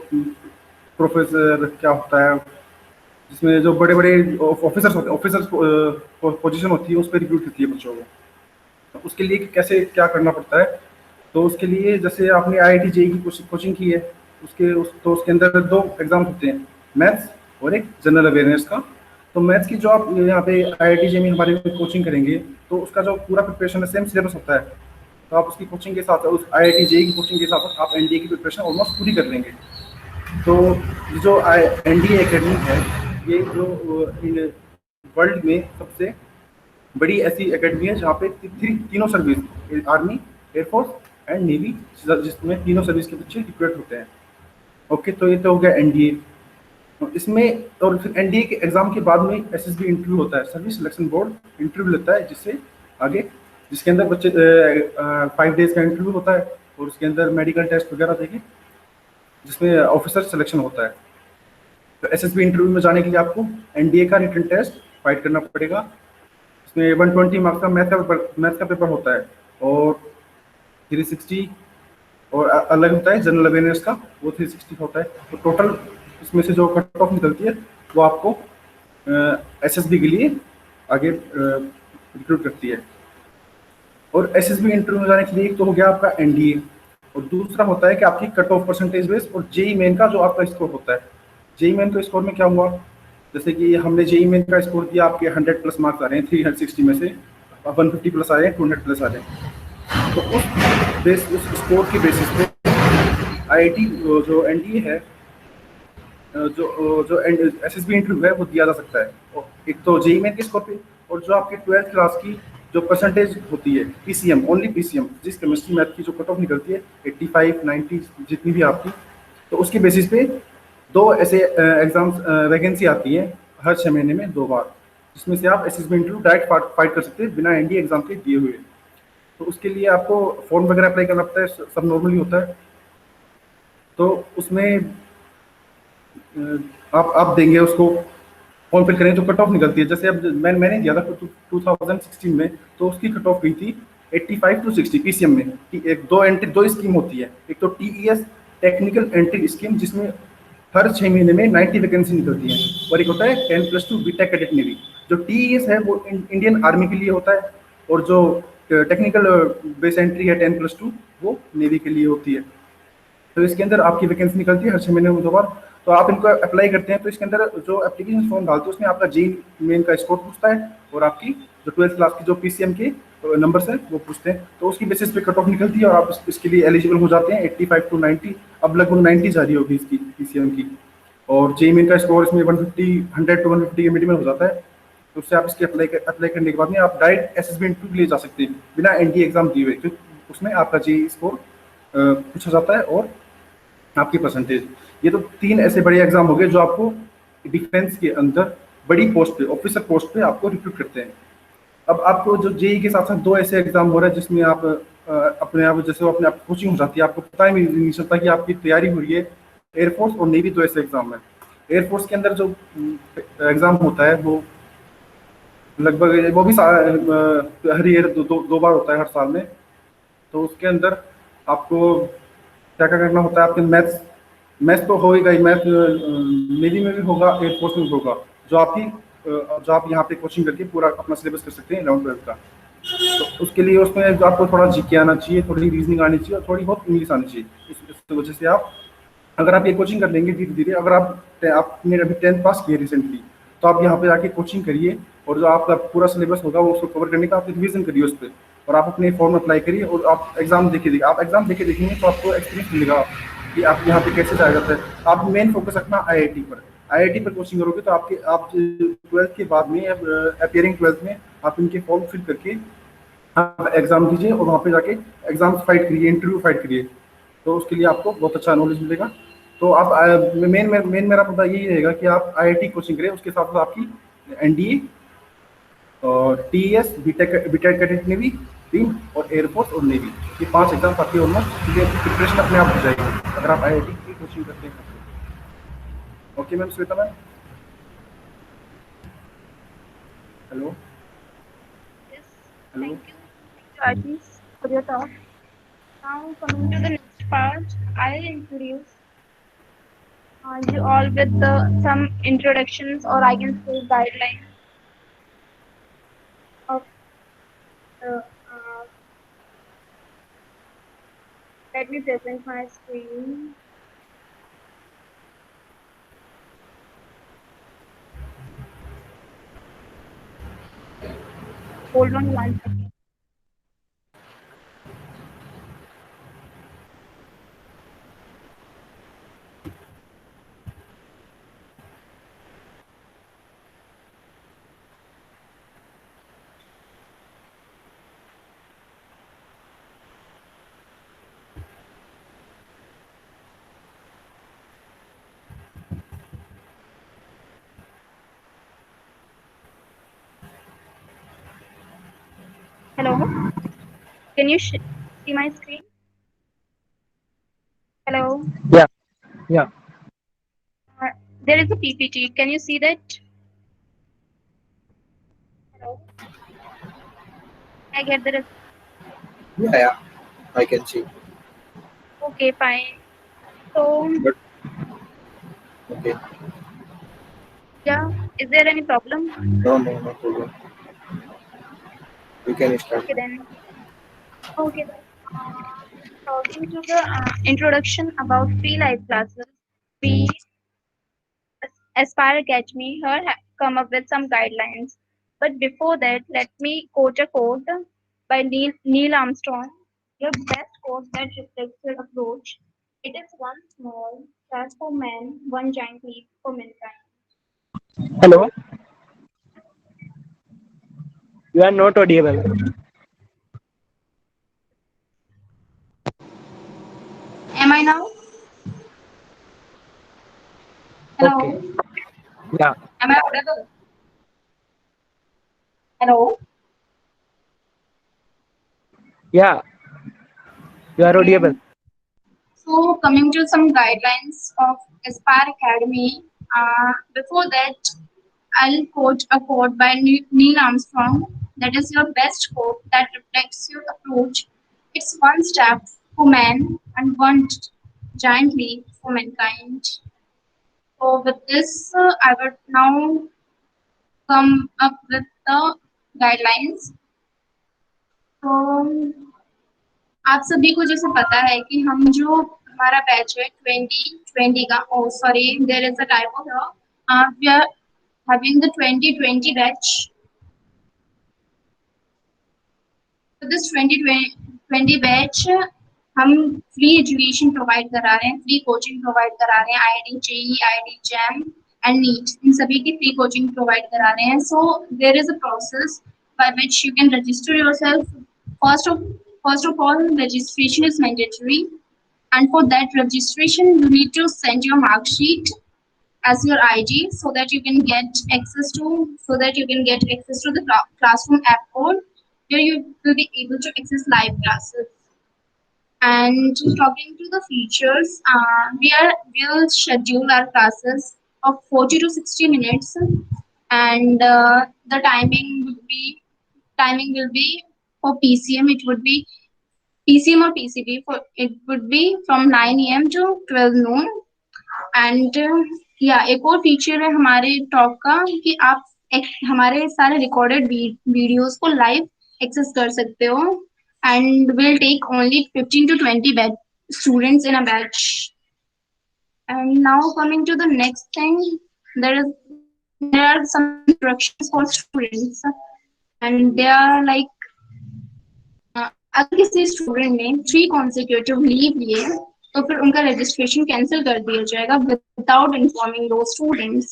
प्रोफेसर क्या होता है, जिसमें जो बड़े बड़े ऑफिसर्स होते हैं, ऑफिसर्स पोजीशन होती है, उस पर रिक्रूट करती है बच्चों को। तो उसके लिए कैसे क्या करना पड़ता है, तो उसके लिए जैसे आपने आईआईटी जेईई की कोचिंग की है, तो उसके अंदर 2 एग्जाम होते हैं, मैथ्स और एक जनरल अवेयरनेस का। तो मैथ्स की जो आप यहाँ पे आईआईटी जेईई में हमारे कोचिंग करेंगे, तो उसका जो पूरा प्रिपरेशन है सेम सिलेबस होता है। तो आप उसकी कोचिंग के साथ, उस आईआईटी जेईई की कोचिंग के साथ आप एनडीए की प्रिपरेशन ऑलमोस्ट पूरी कर लेंगे। तो जो एनडीए एकेडमी है, ये जो वर्ल्ड में सबसे बड़ी ऐसी एकेडमी है जहाँ पे तीनों service, army, air force and navy, जिसमें तीनों सर्विस के बच्चे रिक्रूट होते हैं। ओके, तो ये तो हो गया एनडीए। इसमें और फिर एनडीए के एग्जाम के बाद में एसएसबी इंटरव्यू होता है, सर्विस सिलेक्शन बोर्ड इंटरव्यू लेता है, जिससे आगे जिसके अंदर बच्चे 5 डेज का इंटरव्यू होता है और उसके अंदर मेडिकल टेस्ट वगैरह देंगे, जिसमें ऑफिसर सिलेक्शन होता है। तो एसएसबी इंटरव्यू में जाने के लिए आपको एनडीए का रिटन टेस्ट फाइट करना पड़ेगा। इसमें 120 मार्क्स का मैथ का पेपर होता है और 360 और अलग होता है जनरल अवेयरनेस का, वो 360 होता है। तो टोटल इसमें से जो कट ऑफ निकलती है वो आपको एसएसबी के लिए आगे रिक्रूट करती है। और एसएसबी इंटरव्यू में जाने के लिए एक तो हो गया आपका एनडीए, और दूसरा होता है कि आपकी कट ऑफ परसेंटेज बेस और जेईई मेन का जो आपका स्कोर होता है। जेईई मेन के स्कोर में क्या हुआ, जैसे कि हमने जेईई मेन का स्कोर दिया, आपके 100+ मार्क्स आ रहे हैं 360 में से, 150+ आ रहे हैं, 200+ आ रहे हैं। तो उस स्कोर के बेसिस पे आईआईटी जो एनडीए है, जो एसएसबी इंटरव्यू है वो दिया जा सकता है। एक तो जेईई मेन के स्कोर पे, और जो आपके 12th क्लास की जो परसेंटेज होती है, पीसीएम, ओनली पीसीएम, जिस केमिस्ट्री मैथ की जो कट ऑफ निकलती है 85, 90 जितनी भी आपकी, तो उसके बेसिस पे 2 ऐसे एग्जाम्स वैकेंसी आती है हर 6 महीने में 2 बार, जिसमें से आप एसएसबी इंटरव्यू डायरेक्ट फाइट कर सकते हैं बिना एनडीए एग्जाम के दिए हुए। तो उसके लिए आपको फॉर्म वगैरह अप्लाई करना पड़ता है, सब नॉर्मली होता है। तो उसमें आप देंगे उसको, फॉर्म फिल करें तो कट ऑफ निकलती है। जैसे अब मैंने दिया था 2016 में, तो उसकी कट ऑफ गई थी 85 to 60 पीसीएम में। एक 2 स्कीम होती है, एक तो टीईएस टेक्निकल एंट्री स्कीम, जिसमें हर 6 महीने में 90 वैकेंसी निकलती है, और एक होता है 10+2 बीटेक कैडेट नेवी। जो टीईएस है वो इंडियन आर्मी के लिए होता है, और जो टेक्निकल बेस एंट्री है 10+2 वो नेवी के लिए होती है। तो इसके अंदर आपकी वैकेंसी निकलती है हर 6 महीने में 2 बार। तो आप इनको अप्लाई करते हैं, तो इसके अंदर जो एप्लीकेशन फॉर्म डालते हैं उसमें आपका जेईई मेन का स्कोर पूछता है, और आपकी जो 12th क्लास की जो पीसीएम के नंबर्स हैं वो पूछते हैं। तो उसकी बेसिस पे कट ऑफ निकलती है और आप इसके लिए एलिजिबल हो जाते हैं 85 to 90। अब लगभग 90 जा रही होगी इसकी पीसीएम की, और जेईई मेन का स्कोर इसमें 100 to 150 के मिड में हो जाता है। तो उससे आप इसके अप्लाई करने के बाद में आप डायरेक्ट एसएसबी इंटरव्यू के लिए जा सकते हैं बिना एनडीए एग्जाम दिए हुए, क्योंकि उसमें आपका जेईई स्कोर पूछा जाता है और आपकी परसेंटेज। ये तो 3 ऐसे बड़े एग्जाम हो गए जो आपको डिफेंस के अंदर बड़ी पोस्ट पे, ऑफिसर पोस्ट पे आपको रिक्रूट करते हैं। अब आपको जो जेईई के साथ साथ 2 ऐसे एग्जाम हो रहे हैं जिसमें आप अपने आप जैसे अपने आप कोचिंग हो जाती है, आपको पता ही नहीं चलता कि आपकी तैयारी हो रही है। एयरफोर्स और नेवी 2 ऐसे एग्जाम है। एयरफोर्स के अंदर जो एग्जाम होता है वो लगभग वो भी हर ईयर 2 बार होता है हर साल में। तो उसके अंदर आपको क्या क्या करना होता है, आपके मैथ्स तो होगा ही, मैथ नेवी में भी होगा, एयरफोर्स में भी होगा, जो आप यहाँ पे कोचिंग करके पूरा अपना सिलेबस कर सकते हैं 11th-12th का। तो उसके लिए उसमें आपको थोड़ा जीके आना चाहिए, थोड़ी रीजनिंग आनी चाहिए और थोड़ी बहुत इंग्लिश आनी चाहिए। इस वजह से आप अगर आप ये कोचिंग कर लेंगे धीरे धीरे, अगर आपने अभी 10th पास किए रिसेंटली, तो आप यहाँ पे जाके कोचिंग करिए और जो आपका पूरा सिलेबस होगा वो उसको कवर करने का आप रिवीजन करिए उस पर, और आप अपने फॉर्म अप्लाई करिए और आप एग्जाम देखिए। आप एग्जाम देखेंगे तो आपको एक्सपीरियंस मिलेगा कि आप यहाँ पे कैसे जाया जाता है। आप मेन फोकस रखना आईआईटी पर। आईआईटी पर कोचिंग करोगे तो आप 12th के बाद में अपियरिंग 12th में आप इनके फॉर्म फिल करके आप एग्जाम दीजिए और वहाँ पे जाके एग्जाम फाइट करिए, इंटरव्यू फाइट करिए, तो उसके लिए आपको बहुत अच्छा नॉलेज मिलेगा। तो आप मेन मेरा मुद्दा यही रहेगा कि आप आईआईटी कोचिंग करें, उसके साथ साथ आपकी एनडीए और TS, BTech cadet navy, team और एयरफोर्स और नेवी, ये 5 एग्जाम आपकी ऑलमोस्ट प्रिपरेशन अपने आप हो जाएगी अगर आप आईआईटी की कोचिंग करते हैं। Okay ma'am, Shweta ma'am. Hello Yes, hello. thank you, Rajesh, for your talk. Now coming to the next part, I'll introduce you all with some introductions, or I can say guidelines of the. Let me present my screen. Hold on 1 second. Hello, can you see my screen? Hello, Yeah. Yeah. uh, there is a PPT. Can you see that? Hello, I get the. Yeah, I can see. Okay, fine. So, But okay, yeah, is there any problem? no problem. You can start. Okay then. Okay then. Talking to the introduction about free life classes, we Aspire Academy here come up with some guidelines. But before that, let me quote a quote by Neil Armstrong. Your best quote that reflects your approach. It is one small step for man, one giant leap for mankind. Hello. You are not audible. Am I now? Hello. Okay. Yeah. Am I audible? Hello. Yeah. You are Okay. audible. So coming to some guidelines of Aspire Academy. Before that, I'll quote a quote by Neil Armstrong. That is your best quote that reflects your approach. It's one step for man and one giant leap for mankind. So with this, I would now come up with the guidelines. तो आप सभी को जैसे पता है कि हम जो हमारा बैच है 2020 का, oh sorry there is a typo here, we are having the 2020 batch. तो दिस 2020 बैच हम फ्री एजुकेशन प्रोवाइड करा रहे हैं, फ्री कोचिंग प्रोवाइड करा रहे हैं, IIT JEE, IIT JAM and NEET, इन सभी की फ्री कोचिंग प्रोवाइड करा रहे हैं। So there is a process by which you can register yourself. First of all, registration is mandatory, and for that registration, you need to send your mark sheet as your ID so that you can get access to the classroom app code, where you will be able to access live classes. And talking to the features, we'll schedule our classes of 40 to 60 minutes, and the timing will be for PCM. It would be PCM or PCB. For it would be from 9 a.m. to 12 noon. And या एक और feature है हमारे talk का कि आप हमारे सारे रिकॉर्डेड वीडियोस को लाइव एक्सेस कर सकते हो, and will take only 15 to 20 students in a batch. And now coming to the next thing, there is there are some instructions for students, and they are like, अगर किसी student ने 3 consecutive leave लिए तो फिर उनका registration cancel कर दिया जाएगा without informing those students.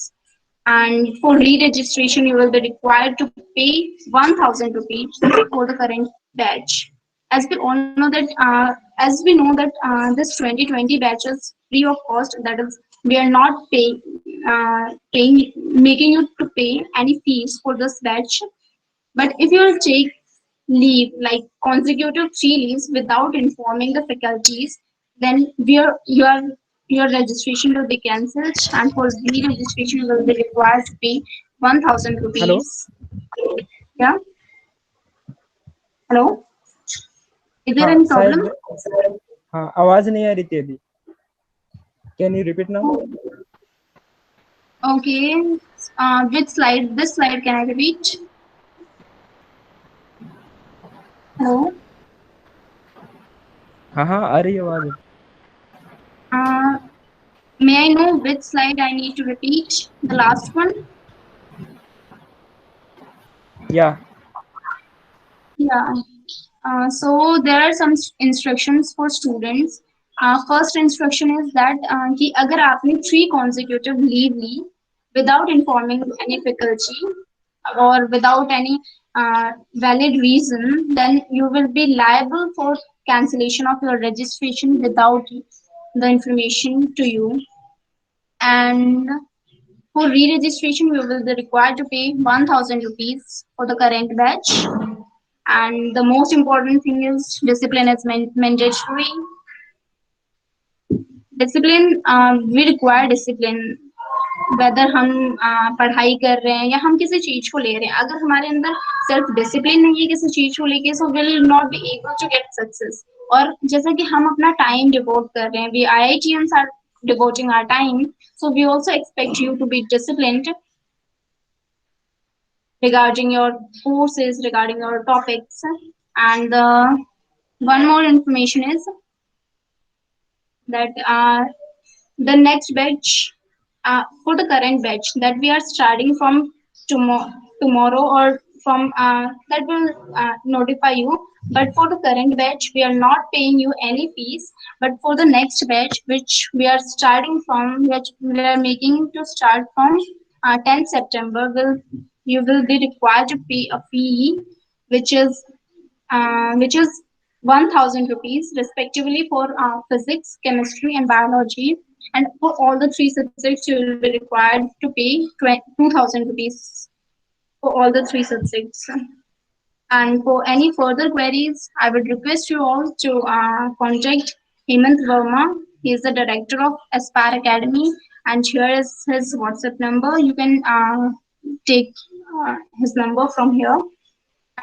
And for re-registration, you will be required to pay 1,000 rupees for the current batch. As we all know that, this 2020 batch is free of cost. That is, we are not making you to pay any fees for this batch. But if you will take leave, like consecutive 3 leaves without informing the faculties, then your registration will be cancelled, and for re-registration you will be required to pay 1,000 rupees. Hello? Yeah. Hello? Is there any problem? हाँ, आवाज नहीं आ रही थी अभी. Can you repeat now? Okay. Which slide? This slide can I repeat? Hello? हाँ हाँ आ रही है आवाज. May I know which slide I need to repeat? The last one? Yeah. Yeah. So there are some instructions for students. First instruction is that कि अगर आपने 3 consecutive leave Lee without informing any faculty or without any valid reason, then you will be liable for cancellation of your registration without the information to you. And for re-registration, you will be required to pay 1,000 rupees for the current batch. And the most important thing is discipline is mandatory. Discipline, we require discipline. Whether हम पढ़ाई कर रहे हैं या हम किसी चीज को ले रहे हैं, अगर हमारे अंदर सेल्फ डिसिप्लिन नहीं है किसी चीज को लेके, so will not be able to get success. और जैसा कि हम अपना टाइम डिवोट कर रहे हैं, we IITians are devoting our time, so we also expect you to be disciplined regarding your courses, regarding your topics. And one more information is that the next batch, for the current batch that we are starting from tomorrow or from that will notify you. But for the current batch, we are not paying you any fees. But for the next batch, which we are starting from, which we are making to start from 10th September, you will be required to pay a fee, which is 1,000 rupees respectively for physics, chemistry, and biology. And for all the 3 subjects, you will be required to pay 2,000 rupees for all the 3 subjects. And for any further queries, I would request you all to contact Hemant Verma. He is the director of Aspire Academy, and here is his WhatsApp number. You can take his number from here,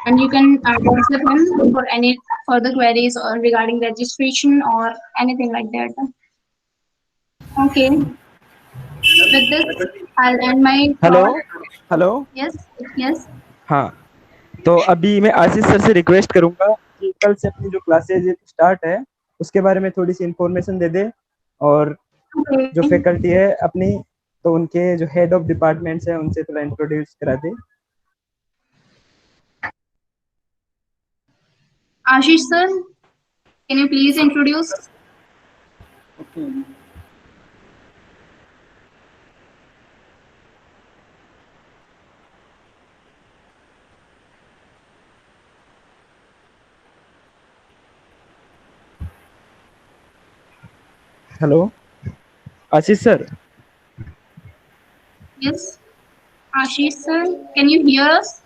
and you can WhatsApp him for any further queries or regarding registration or anything like that. Okay. With this, I'll end my hello call. Hello. Yes. हाँ, तो अभी मैं आशीष sir से request करूंगा कि कल से अपनी जो क्लासेज स्टार्ट है उसके बारे में थोड़ी सी इंफॉर्मेशन दे दे, और Okay. जो फैकल्टी है अपनी, तो उनके जो हेड ऑफ डिपार्टमेंट्स है उनसे थोड़ा इंट्रोड्यूस करा दे. Ashish sir, can you please introduce? Okay. Hello Ashish sir. Yes. Ashish sir, can you hear us?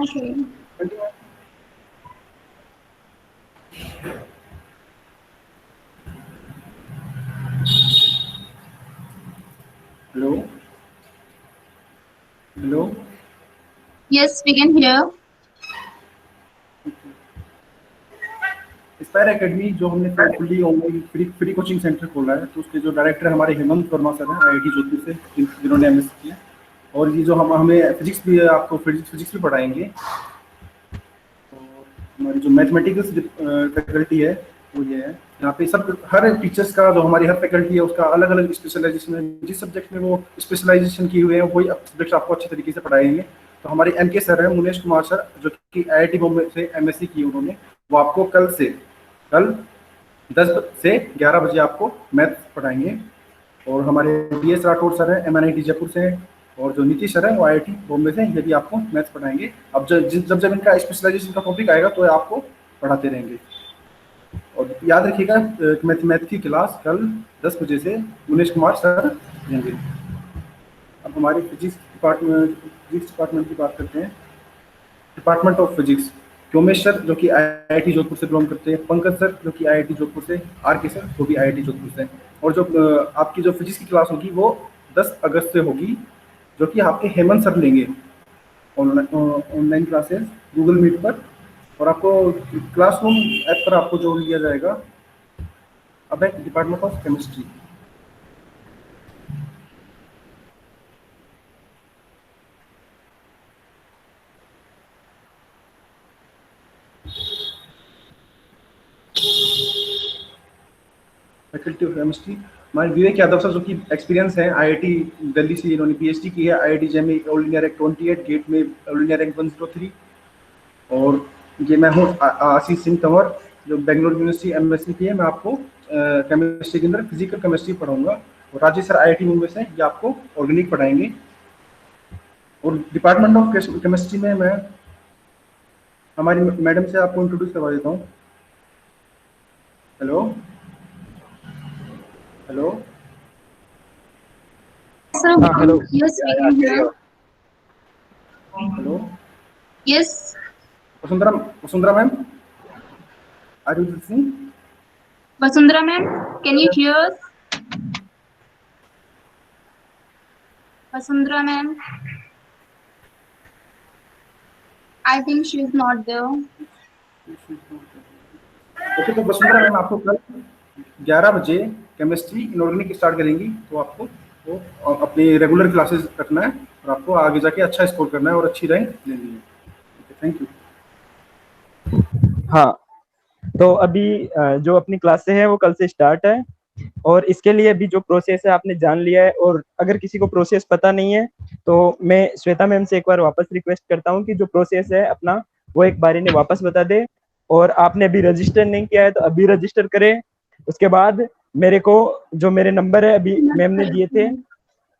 Okay. Hello. Hello. Yes, we can hear. Aspire academy जो हमने fully online free coaching centre खोला है, तो उसके जो director हमारे Hemant Verma sir हैं IIT Jodhpur से, जिन्होंने MS किया. और ये जो हमें फिजिक्स भी आपको फिजिक्स भी पढ़ाएंगे. तो हमारी जो मैथमेटिक्स फैकल्टी है वो ये है. यहाँ पे सब हर टीचर्स का जो हमारी हर फैकल्टी है उसका अलग अलग स्पेशलाइजेशन है, जिस सब्जेक्ट में वो स्पेशलाइजेशन किए हुए हैं वही सब्जेक्ट आपको अच्छे तरीके से पढ़ाएंगे। तो हमारे MK सर हैं, मुनेश कुमार सर, जो कि IIT बॉम्बे से MSc की उन्होंने, वो आपको कल 10 से 11 बजे आपको मैथ पढ़ाएंगे। और हमारे DS राठौर सर हैं, MNIT जयपुर से हैं, और जो नीतीश सर हैं वो IIT बॉम्बे से, ये भी आपको मैथ्स पढ़ाएंगे। अब जब इनका स्पेशलाइजेशन का टॉपिक आएगा तो आपको पढ़ाते रहेंगे। और याद रखिएगा मैथ की क्लास कल 10 बजे से मुनेश कुमार सर देंगे। अब हमारे फिजिक्स डिपार्टमेंट की बात करते हैं। Department of physics, Vyomesh sir जो कि IIT जोधपुर से बिलोंग करते हैं, पंकज सर जो कि IIT जोधपुर से, RK सर वो भी IIT जोधपुर से। और जो आपकी जो फिजिक्स की क्लास होगी वो 10 अगस्त से होगी, जो कि आपके हेमंत सर लेंगे ऑनलाइन क्लासेस गूगल मीट पर। और आपको क्लासरूम ऐप पर आपको जोड़ लिया जाएगा। अब है department of chemistry. Faculty of chemistry हमारे विवेक यादव सर, जो कि एक्सपीरियंस है, IIT दिल्ली से इन्होंने PhD की है, IIT जे में ऑल इंडिया रैंक 28, गेट में ऑल इंडिया रैंक 103। और ये मैं हूँ आशीष सिंह तंवर, जो बेंगलुरु यूनिवर्सिटी MSc की है। मैं आपको केमिस्ट्री के अंदर फिजिकल केमिस्ट्री पढ़ाऊंगा। और राजेश सर IIT मुंबई से, ये आपको ऑर्गेनिक पढ़ाएंगे। और डिपार्टमेंट ऑफ केमिस्ट्री में मैं हमारी मैडम से आपको इंट्रोड्यूस करवा देता हूँ। Hello hello Sir, hello. yes, we can hear. Hello Yes, Vasundhara ma'am, are you listening? Vasundhara ma'am, can you hear us? Vasundhara ma'am, I think she is not there. Okay, तो Vasundhara ma'am आपको कल 11 बजे chemistry inorganic start करेंगी। तो आपको वो अपनी regular classes रखना है और आपको आगे जाके अच्छा स्कोर करना है और अच्छी रैंक लेनी है। Thank you. हाँ, तो अभी जो अपनी क्लासें हैं वो कल से स्टार्ट है, और इसके लिए अभी जो प्रोसेस है आपने जान लिया है। और अगर किसी को प्रोसेस पता नहीं है तो मैं श्वेता मैम से एक बार वापस रिक्वेस्ट करता हूँ कि जो प्रोसेस है अपना वो एक बार इन्हें वापस बता दे। और आपने अभी रजिस्टर नहीं किया है तो अभी रजिस्टर करें। उसके बाद मेरे को जो मेरे नंबर है अभी मैम ने दिए थे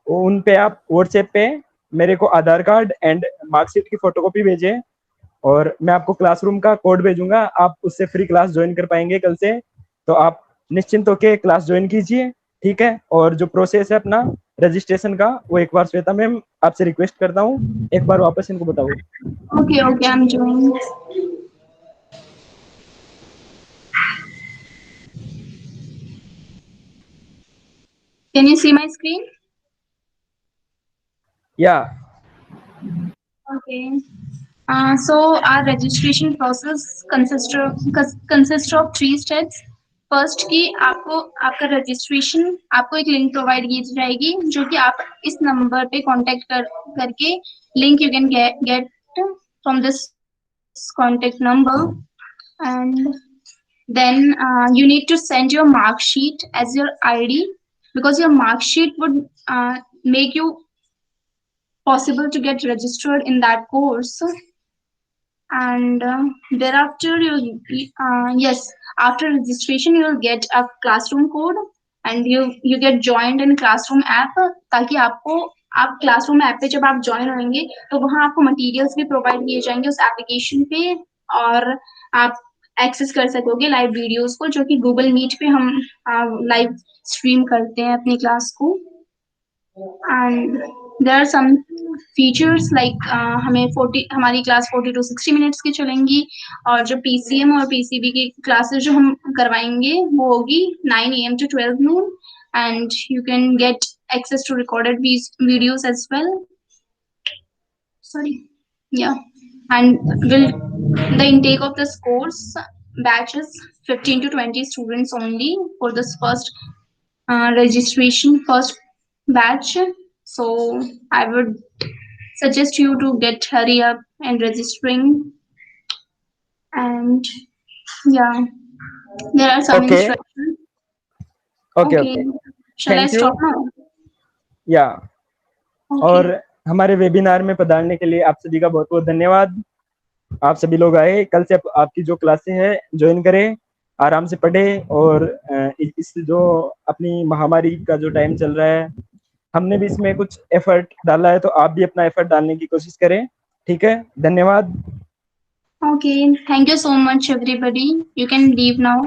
उन पे आप व्हाट्सएप पे मेरे को आधार कार्ड एंड मार्कशीट की फोटोकॉपी भेजें, और मैं आपको क्लासरूम का कोड भेजूंगा। आप उससे फ्री क्लास ज्वाइन कर पाएंगे कल से। तो आप निश्चिंत होकर क्लास ज्वाइन कीजिए, ठीक है। और जो प्रोसेस है अपना रजिस्ट्रेशन का वो एक बार श्वेता मैम आपसे रिक्वेस्ट करता हूँ एक बार वापस इनको बताओ। Okay, I'm joining. Can you see my screen? Yeah. Okay. So our registration process consists of 3 steps. First की आपको आपका रजिस्ट्रेशन, आपको एक लिंक प्रोवाइड की जाएगी जो कि आप इस नंबर पे कांटेक्ट करके link you can get from this contact number, and then you need to send your mark sheet as your ID, because your mark sheet would make you possible to get registered in that course. And thereafter yes, after registration you will get a classroom code and you get joined in classroom app, ताकि आपको आप classroom app पे जब आप join होंगे तो वहाँ आपको मटेरियल्स भी प्रोवाइड किए जाएंगे उस एप्लीकेशन पे, और आप एक्सेस कर सकोगे लाइव वीडियोस को, जो कि गूगल मीट पे हम लाइव स्ट्रीम करते हैं अपनी क्लास को। And there are some features like हमारी क्लास 40 to 60 मिनट्स की चलेंगी, और जो PCM और PCB की क्लासेस जो हम करवाएंगे वो होगी 9 AM to 12 noon, and you can get access to recorded videos as well. And the intake of this course batch is 15 to 20 students only for this first registration, first batch. So I would suggest you to hurry up and registering. And yeah, There are some Okay. instructions. Okay Okay. Okay, Shall I thank you. stop now? या Okay. और हमारे webinar में पधारने के लिए आप सभी का बहुत बहुत धन्यवाद। आप सभी लोग आए, कल से आपकी जो क्लासें हैं ज्वाइन करें, आराम से पढ़ें और इस जो अपनी महामारी का जो टाइम चल रहा है, हमने भी इसमें कुछ एफर्ट डाला है, तो आप भी अपना एफर्ट डालने की कोशिश करें। ठीक है, धन्यवाद। Okay. Thank you so much, everybody. You can leave now.